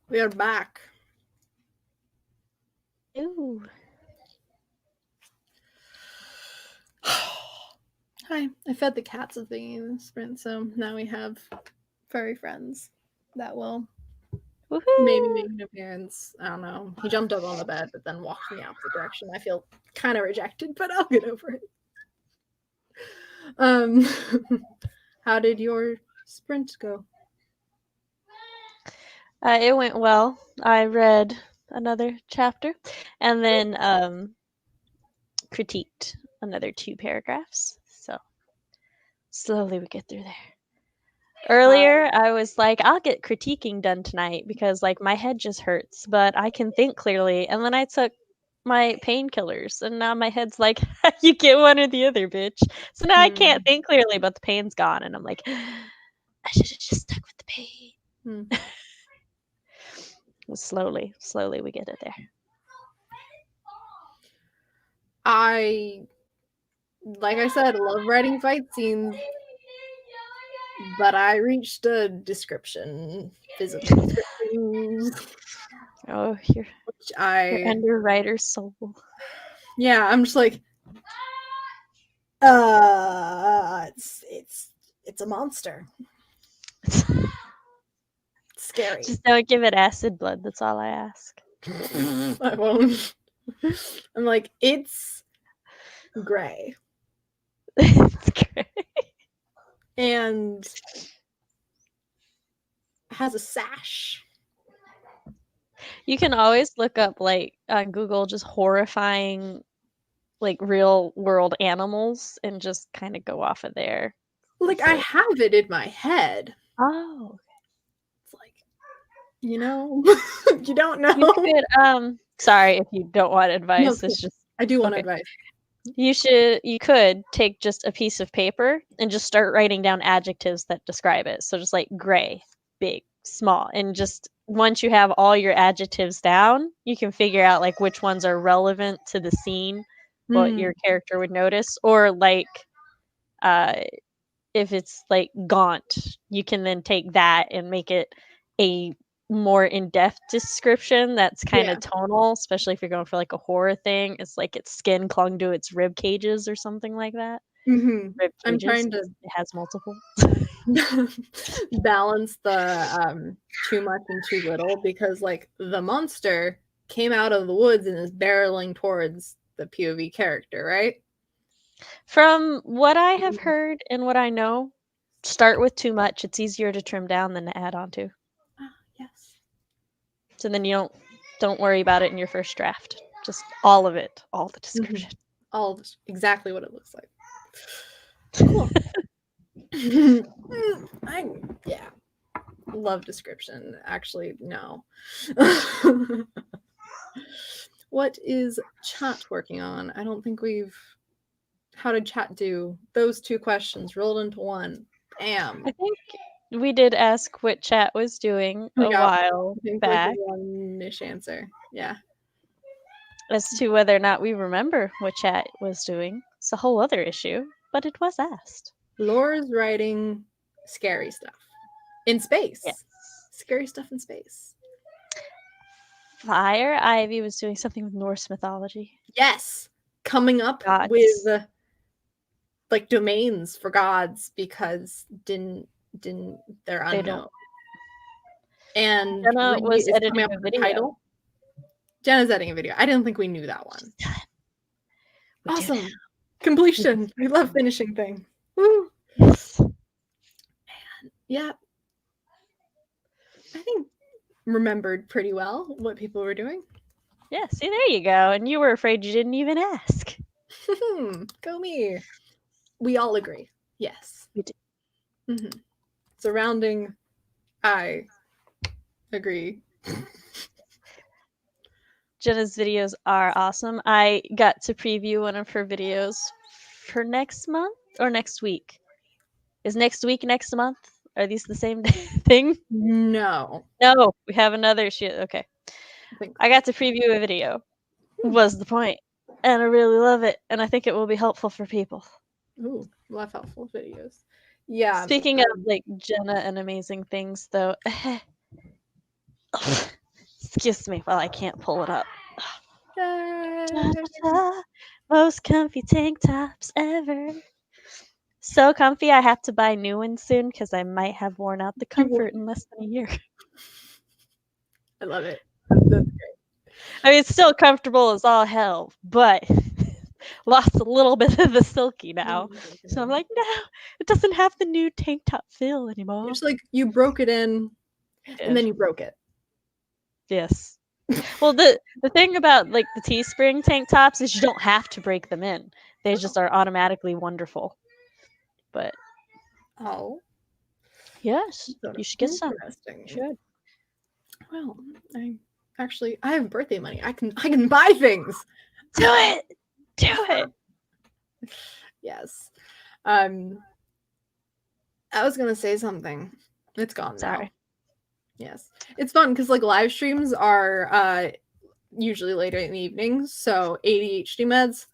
We are back. Ooh. Hi. I fed the cats a thing in the sprint, so now we have furry friends that will maybe make an appearance. I don't know. He jumped up on the bed, but then walked in the opposite direction. I feel kind of rejected, but I'll get over it. How did your sprint go? It went well. I read another chapter and then critiqued another 2 paragraphs. So slowly we get through there. Earlier, I was like, I'll get critiquing done tonight because like my head just hurts, but I can think clearly. And then I took my painkillers, and now my head's like, you get one or the other, bitch. So now I can't think clearly, but the pain's gone, and I'm like, I should have just stuck with the pain. Slowly we get it there. Like I said, love writing fight scenes, but I reached a physical descriptions. Oh, your underwriter soul. Yeah, I'm just like, it's a monster. It's scary. Just don't give it acid blood. That's all I ask. I won't. I'm like, it's gray. It's gray. And has a sash. You can always look up like on Google just horrifying like real world animals and just kind of go off of there. Like I have it in my head. Oh. It's like, you know, you don't know. You could, sorry if you don't want advice. No, it's just I do want advice. You could take just a piece of paper and just start writing down adjectives that describe it. So just like gray, big, small, and just once you have all your adjectives down, you can figure out like which ones are relevant to the scene, what your character would notice, or like if it's like gaunt, you can then take that and make it a more in-depth description that's kind of tonal, especially if you're going for like a horror thing. It's like its skin clung to its rib cages or something like that. Rib cages, I'm trying to. It has multiple. Balance the too much and too little, because like the monster came out of the woods and is barreling towards the POV character, right? From what I have heard and what I know, start with too much. It's easier to trim down than to add on to. Yes. So then you don't worry about it in your first draft. Just all of it, all the description. All of exactly what it looks like. Cool. I love description. Actually, no. What is chat working on? I don't think we've. How did chat do? Those 2 questions rolled into one. Bam. I think we did ask what chat was doing a while back. Like a one-ish answer. Yeah. As to whether or not we remember what chat was doing, it's a whole other issue, but it was asked. Laura's writing scary stuff in space. Yes. Scary stuff in space. Fire Ivy was doing something with Norse mythology. Yes. Coming up with like domains for gods because they're unknown. And Jenna was editing a video. Title. Jenna's editing a video. I didn't think we knew that one. Awesome. Completion. We love finishing things. Woo. Yes. And yeah. I think remembered pretty well what people were doing. Yeah, see, there you go. And you were afraid you didn't even ask. Go me. We all agree. Yes. We do. Mm-hmm. Surrounding, I agree. Jenna's videos are awesome. I got to preview one of her videos for next month or next week. Is next week next month? Are these the same thing? No, we have another shit. Okay. I got to preview a video. Was the point. And I really love it. And I think it will be helpful for people. Ooh, love helpful videos. Yeah. Speaking of like Jenna and amazing things, though, Excuse me while I can't pull it up. Yay. Most comfy tank tops ever. So comfy, I have to buy new ones soon because I might have worn out the comfort in less than a year. I love it. That's great. I mean, it's still comfortable as all hell, but lost a little bit of the silky now. So I'm like, no, it doesn't have the new tank top feel anymore. It's like you broke it in, and then you broke it. Yes. Well, the thing about like the Teespring tank tops is you don't have to break them in; they just are automatically wonderful. But yes, you should get some. Interesting. You should. Well, I have birthday money. I can buy things. Do it. Do it. Yes. I was gonna say something. It's gone now. Sorry. Yes. It's fun because like live streams are usually later in the evenings, so ADHD meds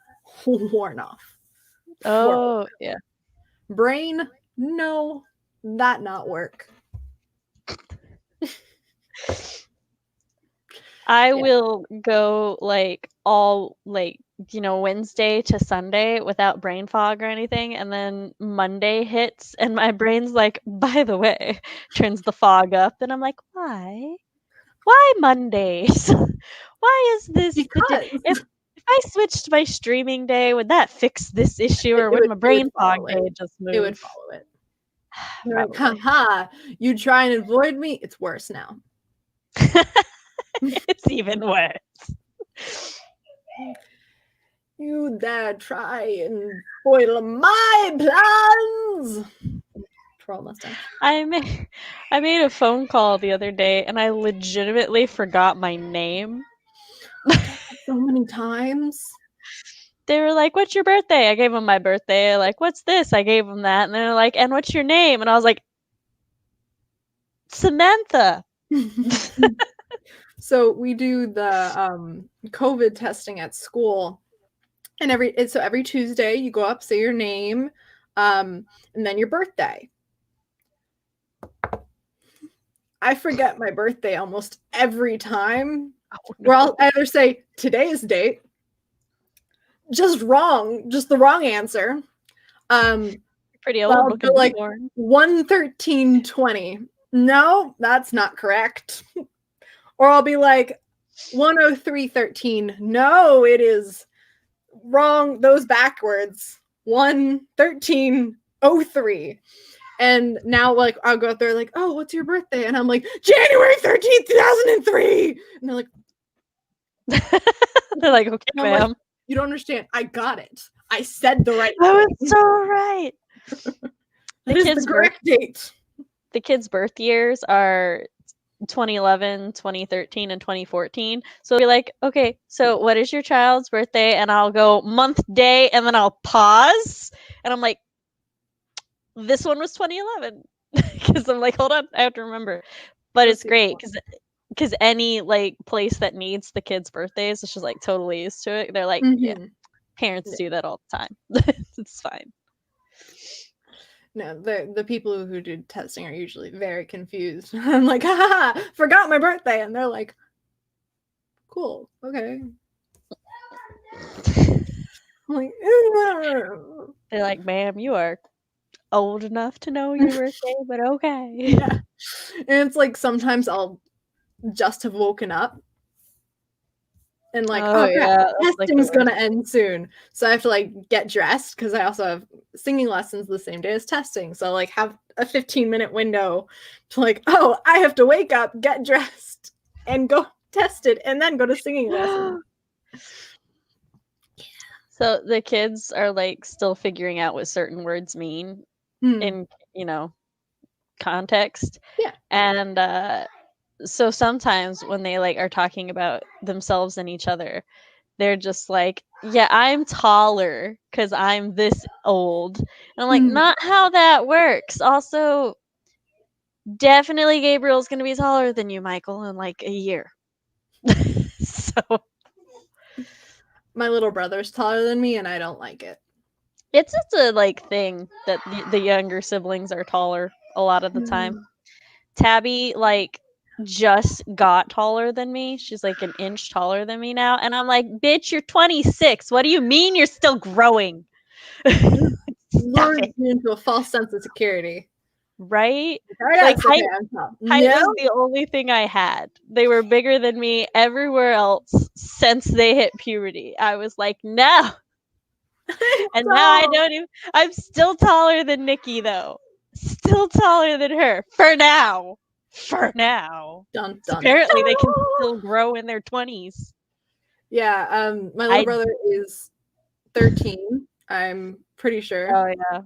worn off. Oh, yeah. Brain, no, that not work. I will go like all like Wednesday to Sunday without brain fog or anything, and then Monday hits and my brain's like, by the way, turns the fog up, and I'm like, why Mondays? Why is this if I switched my streaming day, would that fix this issue, or would my brain fog day just move? It would follow it. Like, haha, you try and avoid me, it's worse now. It's even worse. You dare try and spoil my plans. Troll mustache. I made a phone call the other day and I legitimately forgot my name. So many times. They were like, "What's your birthday?" I gave them my birthday. Like, "What's this?" I gave them that. And they're like, "And what's your name?" And I was like, "Samantha." So we do the COVID testing at school, and every Tuesday you go up, say your name, and then your birthday. I forget my birthday almost every time. Oh, no. Where I'll either say today's date, just the wrong answer. Pretty old looking, like 1/13/20. No, that's not correct. Or I'll be like 103/13. No, it is wrong. Those backwards. 1/13/03. And now, like, I'll go out there, like, oh, what's your birthday? And I'm like, January 13th, 2003. And they're like, okay, ma'am. Like, you don't understand. I got it. I said the right thing. It's so right. That is the correct date. The kids' birth years are 2011, 2013, and 2014. So I'll be like, okay, so what is your child's birthday? And I'll go month, day, and then I'll pause. And I'm like, this one was 2011. Because I'm like, hold on, I have to remember. But it's great because any like place that needs the kids' birthdays is just like totally used to it. They're like, yeah, parents do that all the time. It's fine. No, the people who do testing are usually very confused. I'm like, haha, forgot my birthday. And they're like, cool, okay. I'm like, they're like, ma'am, you are old enough to know your birthday, but okay. Yeah. And it's like sometimes I'll just have woken up and like, testing's gonna end soon. So I have to like get dressed because I also have singing lessons the same day as testing. So I like have a 15-minute window to like, oh, I have to wake up, get dressed, and go test it, and then go to singing lessons. So the kids are like still figuring out what certain words mean in context. Yeah. And so sometimes when they like are talking about themselves and each other, they're just like, yeah, I'm taller because I'm this old. And I'm like, not how that works. Also, definitely Gabriel's going to be taller than you, Michael, in like a year. So my little brother's taller than me and I don't like it. It's just a like thing that the younger siblings are taller a lot of the time. Tabby, like, just got taller than me. She's like an inch taller than me now. And I'm like, bitch, you're 26. What do you mean you're still growing? Lured me into a false sense of security. Right? Like height was the only thing I had. They were bigger than me everywhere else since they hit puberty. I was like, no. And now I don't even. I'm still taller than Nikki, though. Still taller than her for now. For now. Dun, So dun, apparently, dun. they can still grow in their 20s. Yeah. My little brother is 13. I'm pretty sure. Oh yeah,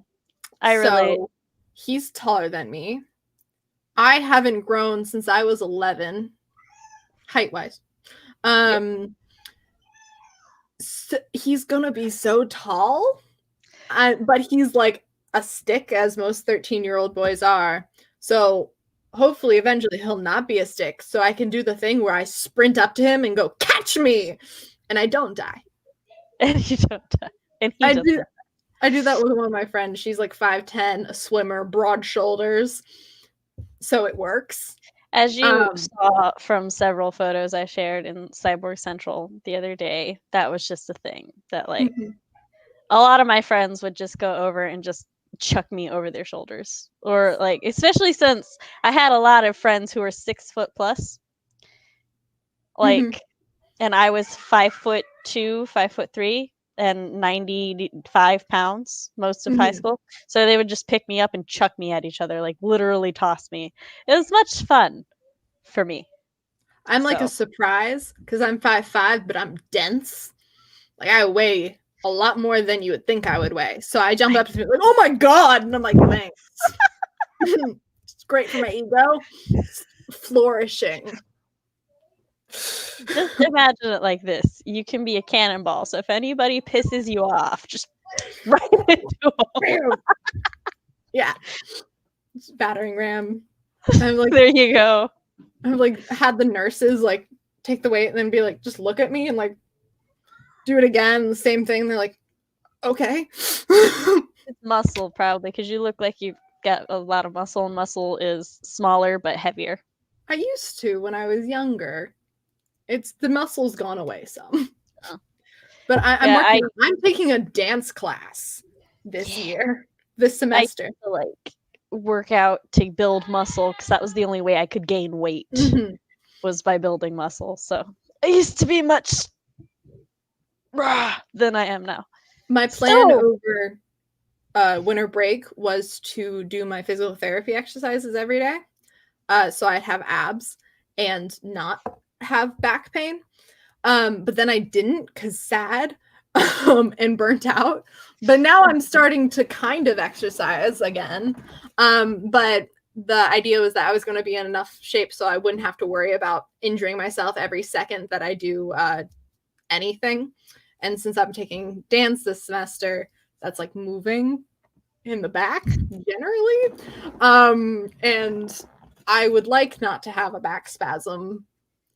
I relate. So he's taller than me. I haven't grown since I was 11, height-wise. So he's gonna be so tall, but he's like a stick, as most 13-year-old boys are. So hopefully, eventually, he'll not be a stick. So I can do the thing where I sprint up to him and go, "Catch me!" and I don't die. And you don't die. And he doesn't. I do that with one of my friends. She's like 5'10", a swimmer, broad shoulders. So it works. As you saw from several photos I shared in Cyborg Central the other day, that was just a thing that like a lot of my friends would just go over and just chuck me over their shoulders. Or like, especially since I had a lot of friends who were 6 foot plus. Like, and I was 5'2", 5'3", and 95 pounds most of high school. So they would just pick me up and chuck me at each other, like literally toss me. It was much fun for me. I'm like a surprise because I'm 5'5", but I'm dense. Like I weigh a lot more than you would think I would weigh. So I jump up to me like, "Oh my god!" and I'm like, "Thanks." It's great for my ego. It's flourishing. Just imagine it like this. You can be a cannonball. So if anybody pisses you off, just right into them. Yeah. It's battering ram. I'm like, there you go. I've like had the nurses like take the weight and then be like, just look at me and like do it again. The same thing. They're like, okay. It's muscle probably because you look like you've got a lot of muscle, and muscle is smaller but heavier. I used to when I was younger. It's the muscle's gone away some. Oh. But I'm taking a dance class this semester. I used to, like work out to build muscle because that was the only way I could gain weight was by building muscle. So I used to be much than I am now. My plan over winter break was to do my physical therapy exercises every day. So I'd have abs and not have back pain. But then I didn't because sad and burnt out. But now I'm starting to kind of exercise again. But the idea was that I was going to be in enough shape so I wouldn't have to worry about injuring myself every second that I do anything. And since I'm taking dance this semester, that's like moving in the back generally. And I would like not to have a back spasm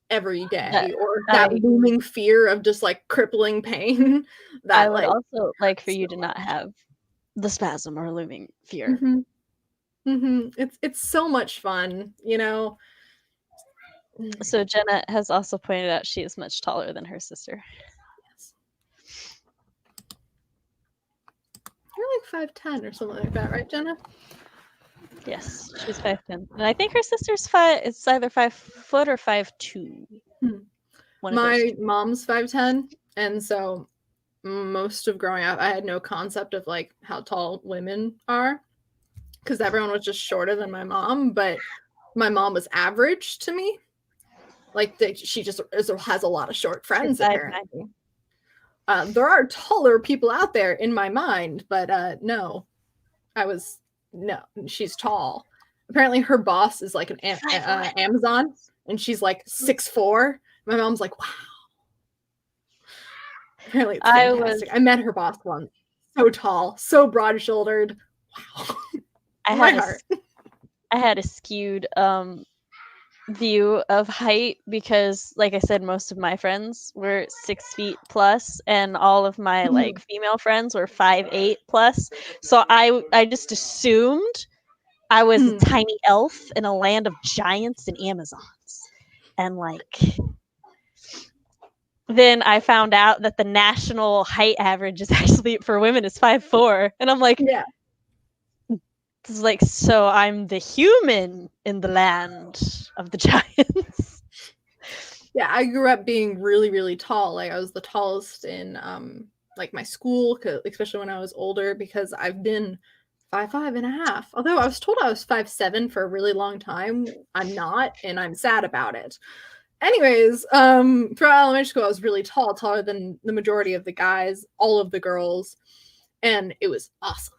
every day or that looming fear of just like crippling pain. That I would also like for you to not have the spasm or looming fear. It's so much fun, you know. So Jenna has also pointed out she is much taller than her sister. Yes. You're like 5'10" or something like that, right, Jenna? Yes, she's 5'10", and I think her sister's 5. It's either 5 foot or 5'2". My mom's 5'10", and so most of growing up, I had no concept of like how tall women are, because everyone was just shorter than my mom. But my mom was average to me. Like she just has a lot of short friends. Apparently, there are taller people out there in my mind, but no, she's tall. Apparently her boss is like an Amazon, and she's like 6'4". My mom's like, wow. Apparently it's fantastic. I met her boss once. So tall, so broad-shouldered. Wow. I had a skewed view of height because, like I said, most of my friends were 6 feet plus, and all of my like female friends were 5'8" plus. So I just assumed I was a tiny elf in a land of giants and Amazons. And like, then I found out that the national height average is actually for women is 5'4", and I'm like, Yeah. this is like, so I'm the human in the land of the giants. Yeah, I grew up being really, really tall. Like I was the tallest in like my school, especially when I was older, because I've been 5'5.5". Although I was told I was 5'7" for a really long time. I'm not, and I'm sad about it. Anyways, throughout elementary school, I was really tall, taller than the majority of the guys, all of the girls, and it was awesome.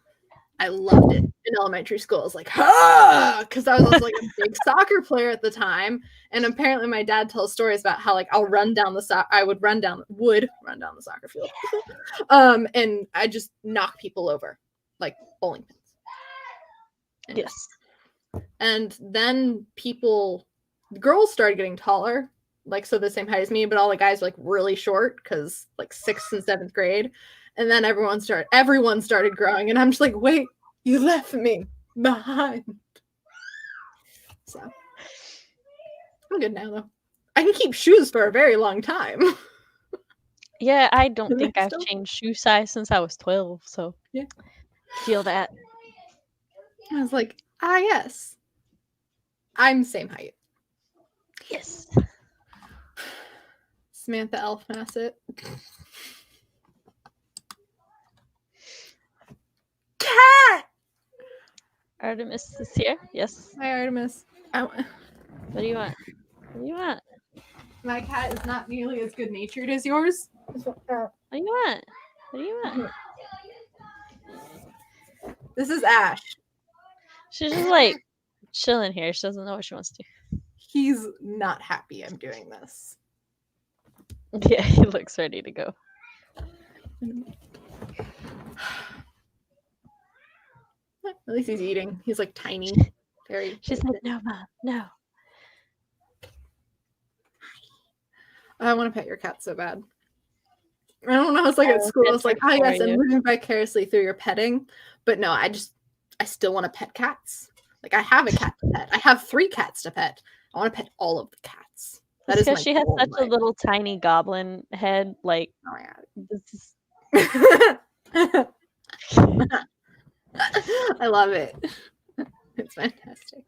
I loved it in elementary school. I was like, ha! Because I was also like a big soccer player at the time, and apparently my dad tells stories about how like I would run down the soccer field, and I just knock people over like bowling pins. Yes. And then girls started getting taller, like so the same height as me, but all the guys were like really short because like 6th and 7th grade. And then everyone started growing, and I'm just like, wait, you left me behind. So I'm good now though. I can keep shoes for a very long time. Yeah, I don't think I've changed shoe size since I was 12, so yeah. Feel that. I was like, yes. I'm same height. Yes. Samantha Elf Nasset. Cat! Artemis is here. Yes. Hi, Artemis. What do you want? What do you want? My cat is not nearly as good natured as yours. What do you want? What do you want? This is Ash. She's just like chilling here. She doesn't know what she wants to do. He's not happy I'm doing this. Yeah, he looks ready to go. At least he's eating. He's like tiny. She's like, no, Mom, no. I want to pet your cat so bad. I don't know. It's like at school. It's like, oh yes, I'm living vicariously through your petting. But no, I still want to pet cats. Like I have a cat to pet. I have 3 cats to pet. I want to pet all of the cats. That is because she has such a little tiny goblin head. Like, oh my god, I love it. It's fantastic.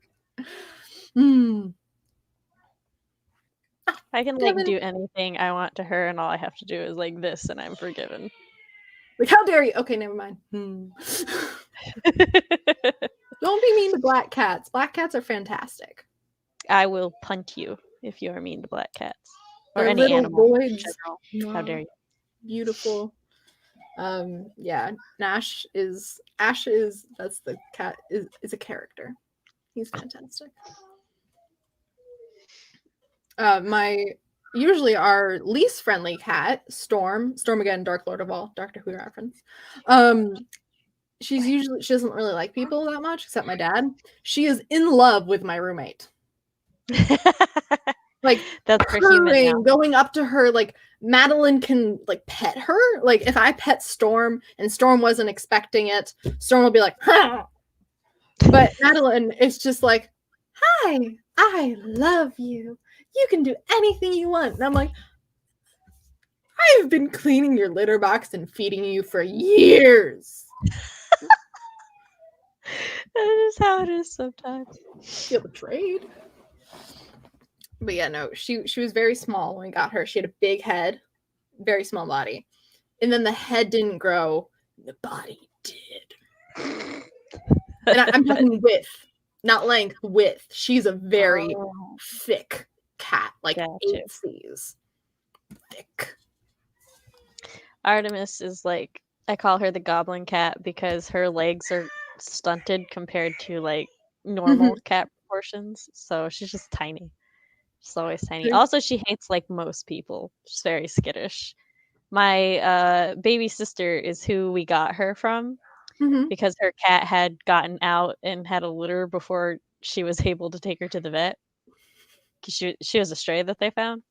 I can like do anything I want to her, and all I have to do is like this, and I'm forgiven. Like, how dare you? Okay, never mind. Don't be mean to black cats. Black cats are fantastic. I will punt you if you are mean to black cats or They're any little animal voids. in general. How dare you? Beautiful. Yeah, Ash is that's the cat is a character. He's fantastic. Usually our least friendly cat, Storm again, Dark Lord of All, Doctor Who reference. She doesn't really like people that much, except my dad. She is in love with my roommate. Like that's purring, going up to her. Like Madeline can like pet her. Like if I pet Storm and Storm wasn't expecting it, Storm will be like, huh. But Madeline is just like, hi, I love you. You can do anything you want. And I'm like, I've been cleaning your litter box and feeding you for years. That is how it is sometimes. Feel betrayed. But yeah, no, she was very small when we got her. She had a big head, very small body. And then the head didn't grow, the body did. And I'm talking width, not length, width. She's a very thick cat, like 8 C's. Thick. Artemis is like, I call her the goblin cat because her legs are stunted compared to like normal cat proportions. So she's just tiny. She's always tiny. Also, she hates like most people. She's very skittish. My baby sister is who we got her from because her cat had gotten out and had a litter before she was able to take her to the vet. Because she was a stray that they found.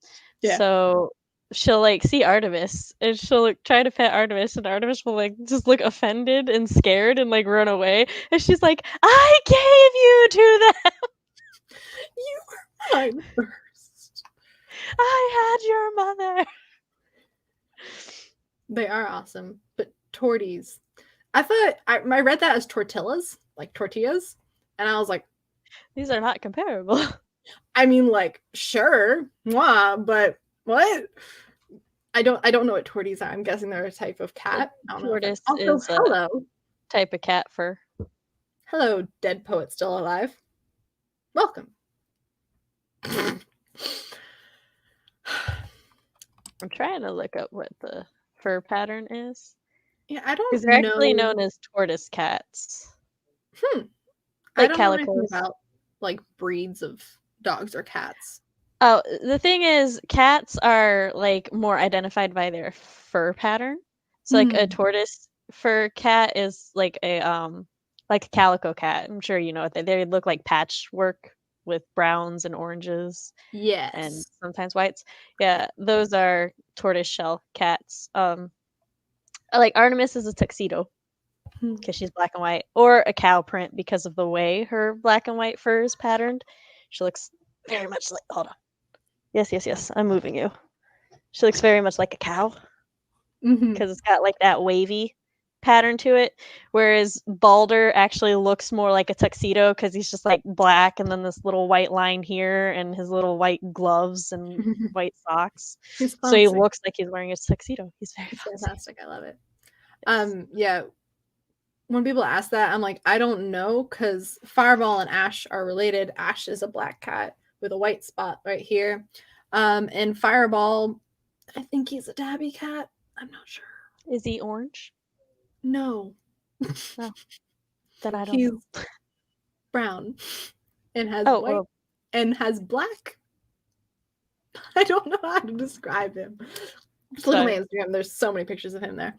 Yeah. So she'll like see Artemis and she'll like try to pet Artemis, and Artemis will like just look offended and scared and like run away. And she's like, I gave you to them. You were mine first. I had your mother. They are awesome, but torties. I thought I read that as tortillas, like tortillas, and I was like, These are not comparable. I mean, like, sure, mwah, but what? I don't know what torties are. I'm guessing they're a type of cat. I don't know if Tortoise also, is a hello, type of cat fur. hello, dead poet still alive. Welcome. I'm trying to look up what the fur pattern is. Yeah, I don't Because they're actually know. known as tortoise cats. I Like don't know anything calicos. about like breeds of dogs or cats. Oh, the thing is, cats are like more identified by their fur pattern. So like a tortoise fur cat is like a calico cat. I'm sure you know what they look like patchwork with browns and oranges and Yes. sometimes whites. Yeah, those are tortoiseshell cats. Like Artemis is a tuxedo because she's black and white, or a cow print because of the way her black and white fur is patterned. She looks very much like. Hold on. Yes. I'm moving you. She looks very much like a cow because it's got like that wavy pattern to it. Whereas Balder actually looks more like a tuxedo because he's just like black and then this little white line here and his little white gloves and white socks. So he looks like he's wearing a tuxedo. He's very fantastic. I love it. Yeah. When people ask that, I'm like, I don't know, because Fireball and Ash are related. Ash is a black cat with a white spot right here. And Fireball, I think he's a tabby cat. I'm not sure. Is he orange? No. Oh, then I don't He's know. brown and has Oh, white and has black. I don't know how to describe him. Just look at my Instagram. There's so many pictures of him there.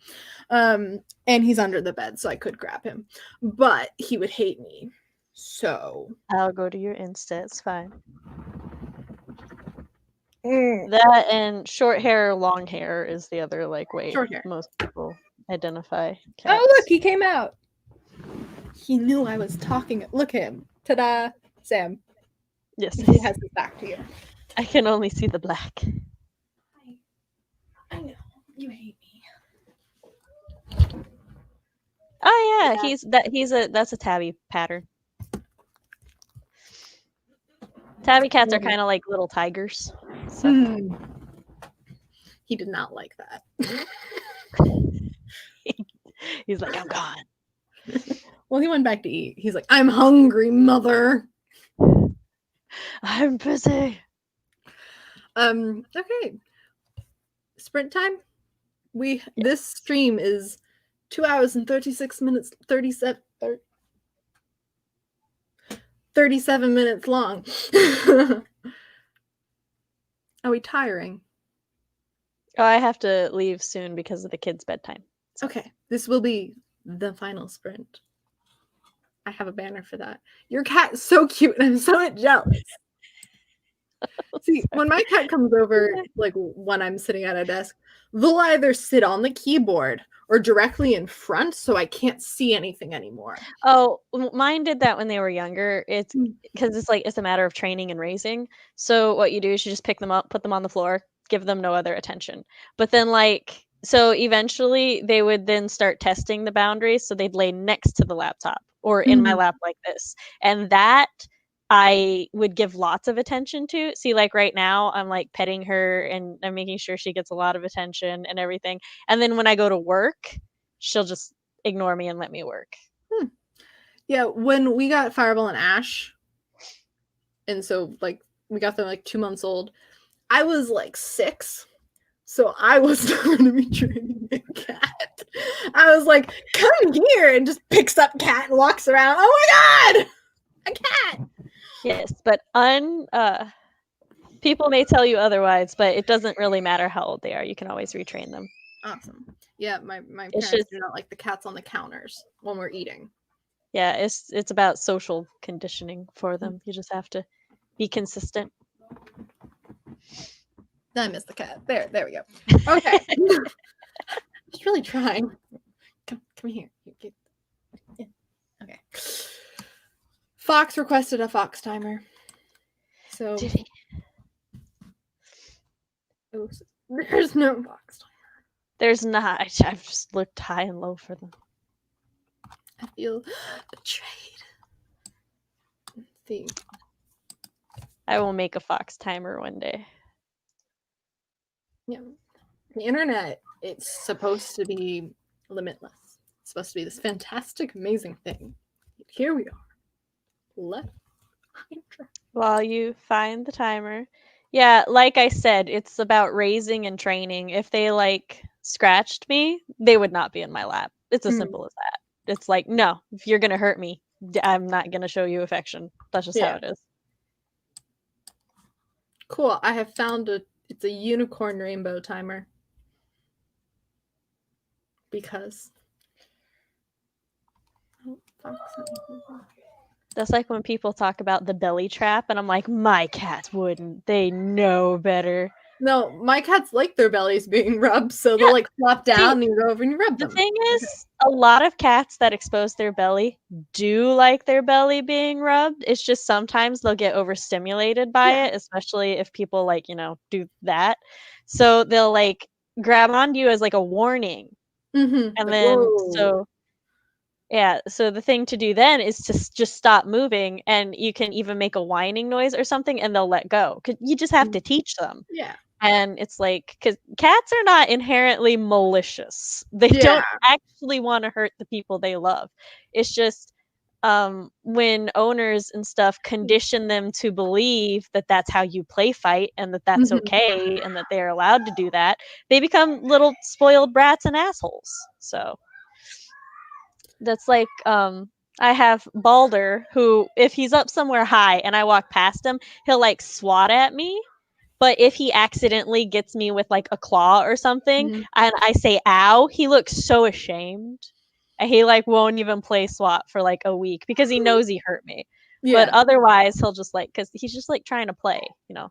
And he's under the bed, so I could grab him. But he would hate me. So I'll go to your Insta. It's fine. That and short hair, long hair is the other like way most people identify cats. Oh, look, he came out. He knew I was talking. Look at him. Ta-da. Sam. Yes. He has his back to you. I can only see the black. I know. You hate me. Oh yeah, that's a tabby pattern. Tabby cats are kind of like little tigers. So. He did not like that. He's like, I'm gone. Well, he went back to eat. He's like, I'm hungry, mother. I'm busy. Okay. Sprint time. This stream is 2 hours and 36 minutes, 37 minutes long. Are we tiring? Oh, I have to leave soon because of the kids' bedtime. So. Okay, this will be the final sprint. I have a banner for that. Your cat is so cute, and I'm so jealous. See, when my cat comes over, like when I'm sitting at a desk, they'll either sit on the keyboard or directly in front, so I can't see anything anymore. Oh, mine did that when they were younger. It's because it's a matter of training and raising. So what you do is you just pick them up, put them on the floor, give them no other attention. But then so eventually they would then start testing the boundaries. So they'd lay next to the laptop or in my lap like this. And that I would give lots of attention to. See, like right now, I'm like petting her and I'm making sure she gets a lot of attention and everything. And then when I go to work, she'll just ignore me and let me work. Yeah, when we got Fireball and Ash, and so like we got them like 2 months old, I was like 6. So I was not going to be training a cat. I was like, come here, and just picks up cat and walks around. Oh my God, a cat. Yes, but people may tell you otherwise, but it doesn't really matter how old they are. You can always retrain them. Awesome. Yeah, my parents do not like the cats on the counters when we're eating. Yeah, it's about social conditioning for them. You just have to be consistent. I missed the cat. There we go. Okay. Just really trying. Come here. Yeah. Okay. Fox requested a fox timer. So did he? There's no box timer. There's not. I've just looked high and low for them. I feel betrayed. Let's see. I will make a fox timer one day. Yeah. The internet, it's supposed to be limitless. It's supposed to be this fantastic, amazing thing. Here we are. Let's try. While you find the timer. Yeah, like I said, it's about raising and training. If they like scratched me, they would not be in my lap. It's as simple as that. It's like, no, if you're gonna hurt me, I'm not gonna show you affection. That's just how it is. Cool. I have found it's a unicorn rainbow timer. Because That's like when people talk about the belly trap, and I'm like, my cats wouldn't. They know better. No, my cats like their bellies being rubbed, so they'll like flop down and you go over and you rub them. The thing is, a lot of cats that expose their belly do like their belly being rubbed. It's just sometimes they'll get overstimulated by it, especially if people like, do that. So they'll like grab onto you as like a warning. And like, then, whoa. so the thing to do then is to just stop moving, and you can even make a whining noise or something and they'll let go. 'Cause you just have to teach them. Yeah. And it's like, because cats are not inherently malicious. They don't actually want to hurt the people they love. It's just when owners and stuff condition them to believe that that's how you play fight and that that's okay and that they're allowed to do that, they become little spoiled brats and assholes. So that's like, I have Balder, who, if he's up somewhere high and I walk past him, he'll like swat at me. But if he accidentally gets me with like a claw or something and I say ow, he looks so ashamed. And he like won't even play SWAT for like a week because he knows he hurt me. But otherwise he'll just like, because he's just like trying to play,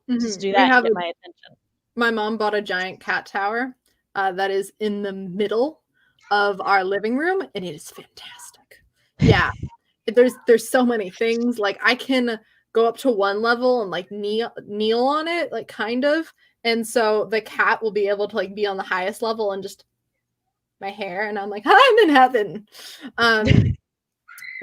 just do that and get my attention. My mom bought a giant cat tower that is in the middle of our living room, and it is fantastic. Yeah. There's so many things. Like I can go up to one level and like kneel on it, like kind of. And so the cat will be able to like be on the highest level and just my hair, and I'm like, I'm in heaven.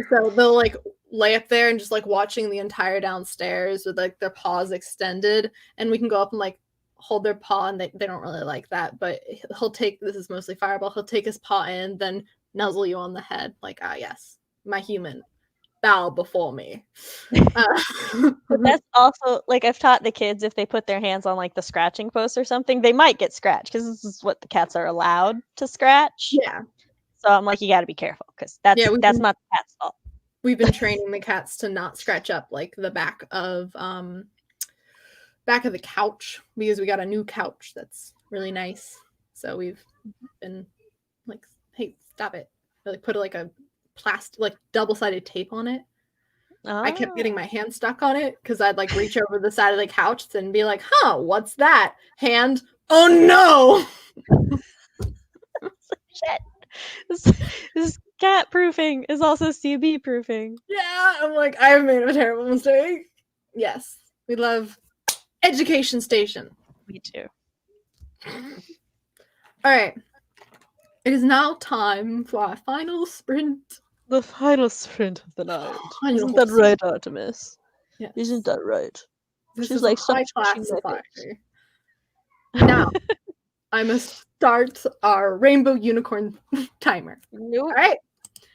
So they'll like lay up there and just like watching the entire downstairs with like their paws extended, and we can go up and like hold their paw, and they don't really like that, but he'll take, this is mostly Fireball, he'll take his paw in, then nuzzle you on the head like, yes, my human, bow before me. But that's also like, I've taught the kids, if they put their hands on like the scratching post or something, they might get scratched because this is what the cats are allowed to scratch. Yeah. So I'm like, you got to be careful because that's not the cat's fault. We've been training the cats to not scratch up like the back of the couch, because we got a new couch that's really nice. So we've been like, hey, stop it. We like put like a plastic, like double-sided tape on it. I kept getting my hand stuck on it because I'd like reach over the side of the couch and be like, what's that? Hand, oh no! Shit. This cat proofing is also CB proofing. Yeah, I'm like, I've made a terrible mistake. Yes, we love Education Station. Me too. All right. It is now time for our final sprint. The final sprint of the night. Isn't that right, Artemis? Yes. Isn't that right? This She's is like a high such classifier. Now, I must start our rainbow unicorn timer. Nope. All right.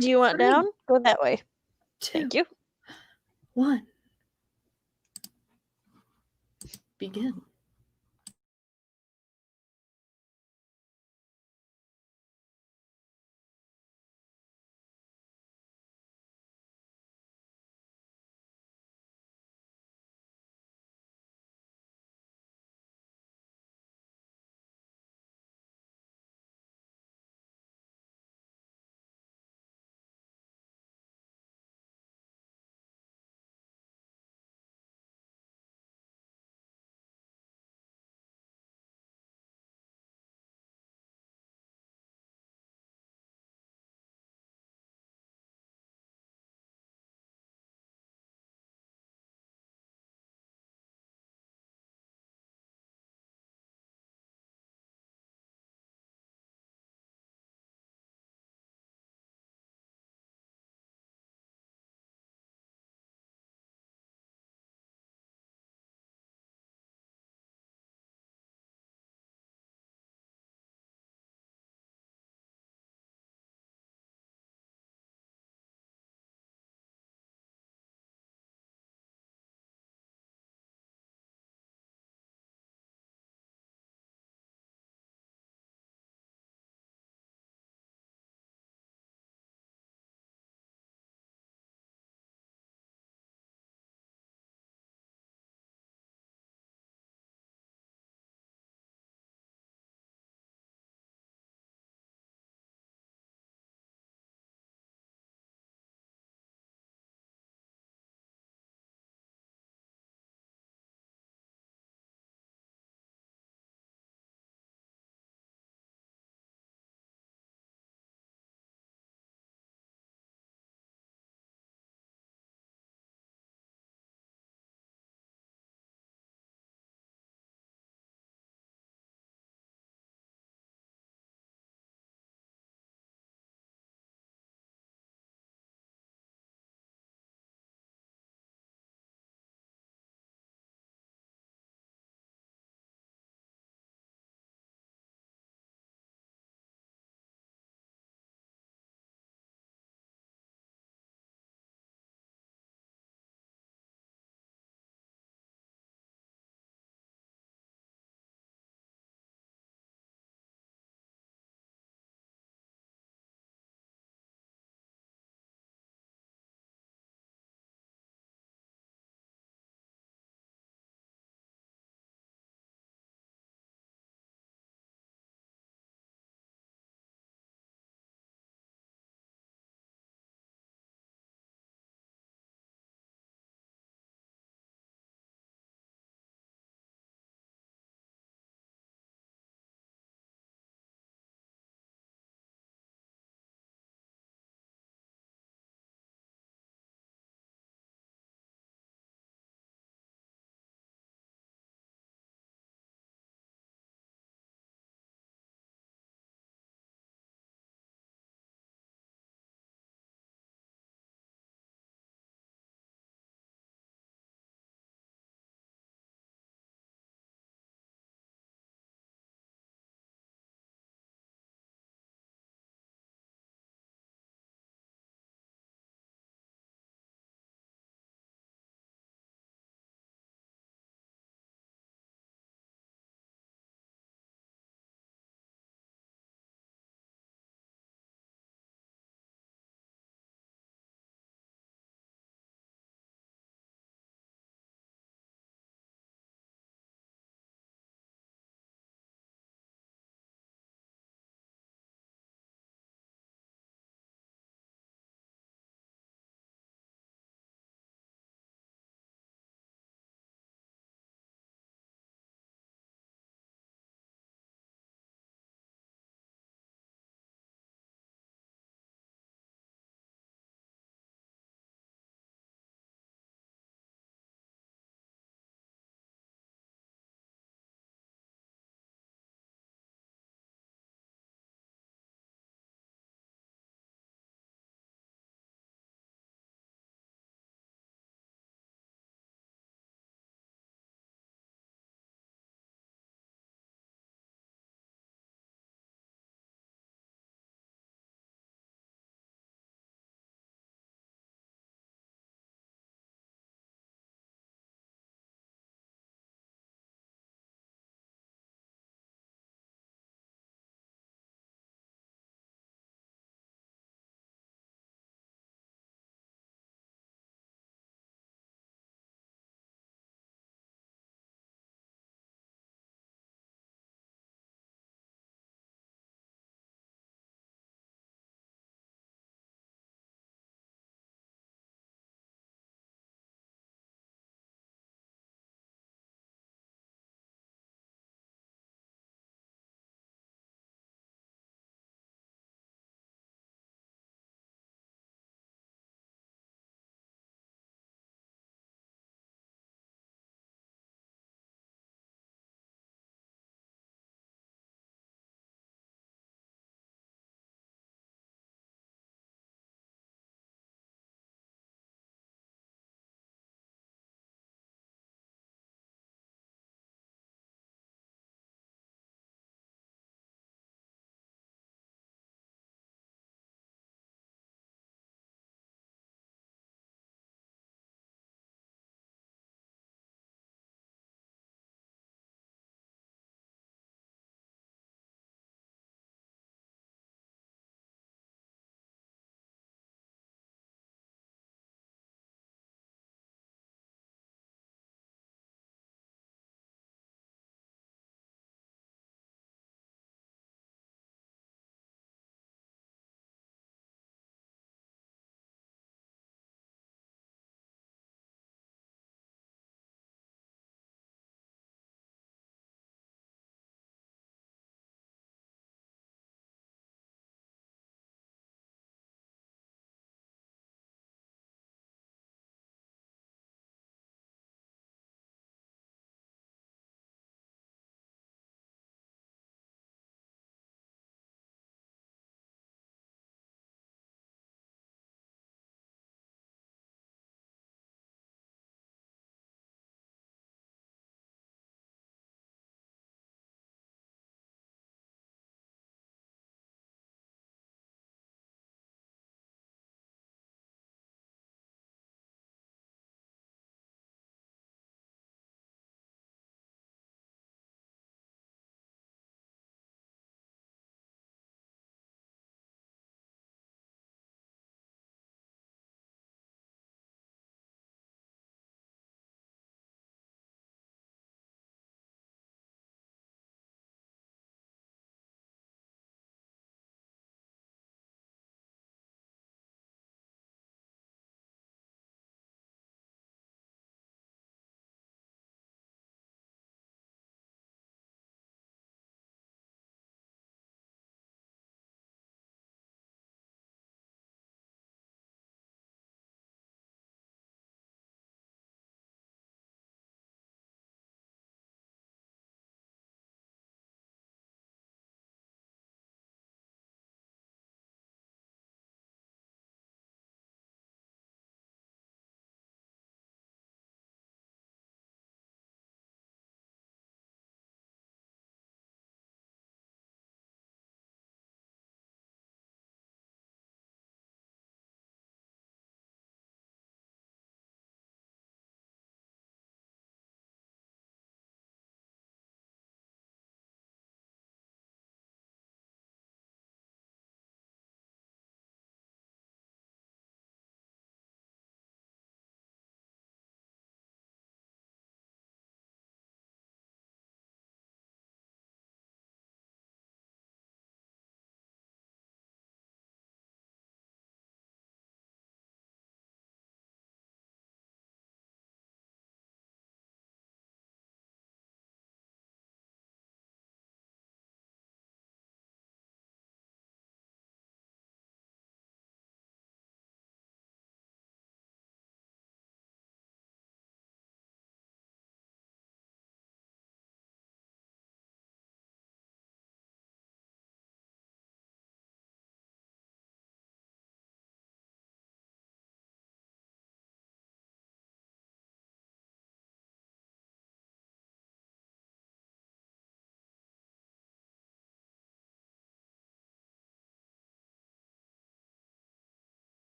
Do you want down? Go that way. 2, Thank you. 1. Begin.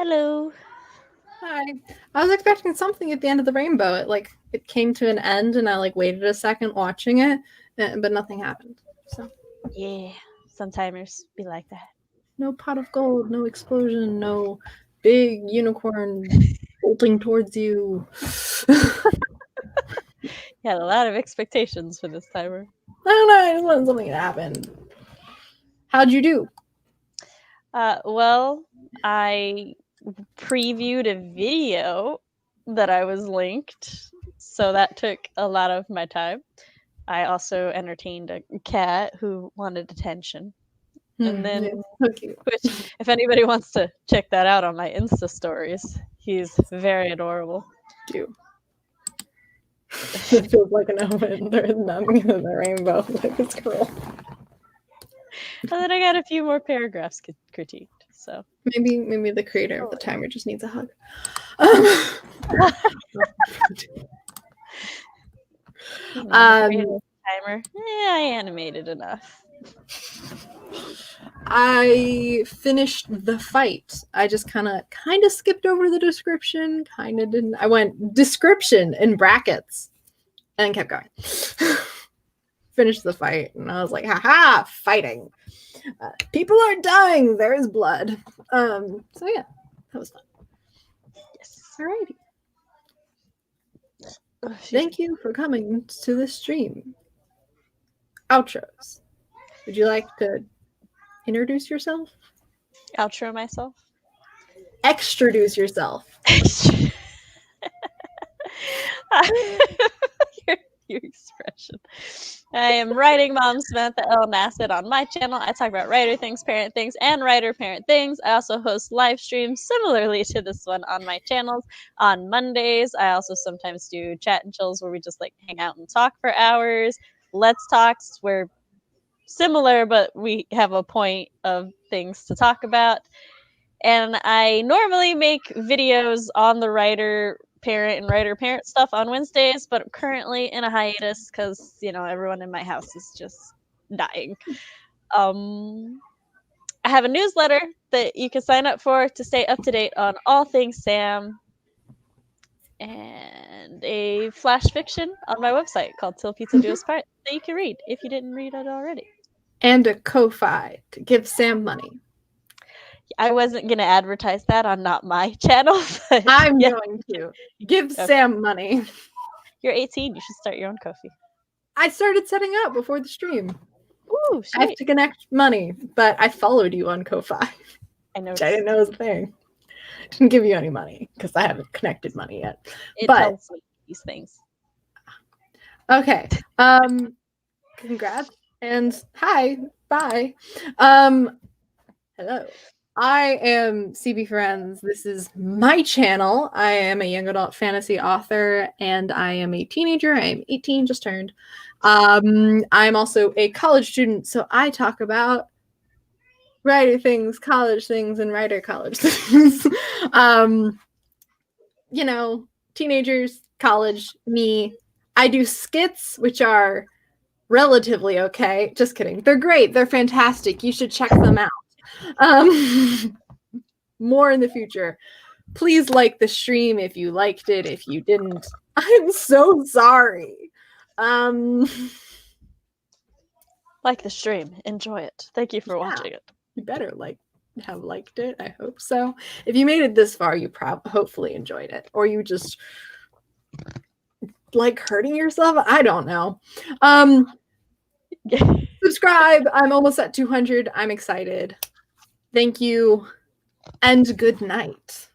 Hello. Hi. I was expecting something at the end of the rainbow. It came to an end, and I waited a second watching it, but nothing happened. So Yeah, some timers be like that. no pot of gold, no explosion, no big unicorn bolting towards you. You had a lot of expectations for this timer. I don't know. I just wanted something to happen. How'd you do? Well, I previewed a video that I was linked, so that took a lot of my time. I also entertained a cat who wanted attention. And then, Okay. which, if anybody wants to check that out on my Insta stories, he's very adorable. Do. It feels like an omen. There's nothing in the rainbow. It's cool. And then I got a few more paragraphs critiqued. So maybe the creator of the timer just needs a hug. Timer. I animated enough. I finished the fight. I just kind of skipped over the description. Kind of didn't. I went description in brackets and kept going. Finished the fight, and I was like, haha, fighting. People are dying. There is blood. So yeah, that was fun. Yes. Alrighty. Thank you for coming to the stream. Outros. Would you like to introduce yourself? Outro myself? Extroduce yourself. Your expression. I am writing mom Samantha L. Nasset on my channel. I talk about writer things, parent things, and writer parent things. I also host live streams similarly to this one on my channels on Mondays. I also sometimes do chat and chills where we just hang out and talk for hours. Let's Talks, where similar, but we have a point of things to talk about. And I normally make videos on the writer parent and writer parent stuff on Wednesdays, but I'm currently in a hiatus because everyone in my house is just dying. I have a newsletter that you can sign up for to stay up to date on all things Sam, and a flash fiction on my website called Till Pizza Do Us Part that you can read if you didn't read it already. And a Ko-Fi to give Sam money. I wasn't going to advertise that on not my channel. But I'm going to. Give Sam money. You're 18. You should start your own Ko-Fi. I started setting up before the stream. Ooh, sweet. I have to connect money, but I followed you on Ko-Fi. I know. Which I didn't know was a thing. Didn't give you any money because I haven't connected money yet. It but tells me these things. Okay. Congrats and hi. Bye. Hello. I am CB Friends. This is my channel. I am a young adult fantasy author and I am a teenager. I am 18, just turned. I'm also a college student, so I talk about writer things, college things, and writer college things. Teenagers, college, me. I do skits, which are relatively okay. Just kidding. They're great. They're fantastic. You should check them out. More in the future. Please like the stream if you liked it. If you didn't, I'm so sorry. Like the stream. Enjoy it. Thank you for watching it. You better have liked it. I hope so. If you made it this far, you hopefully enjoyed it. Or you just like hurting yourself. I don't know. Subscribe. I'm almost at 200. I'm excited. Thank you and good night.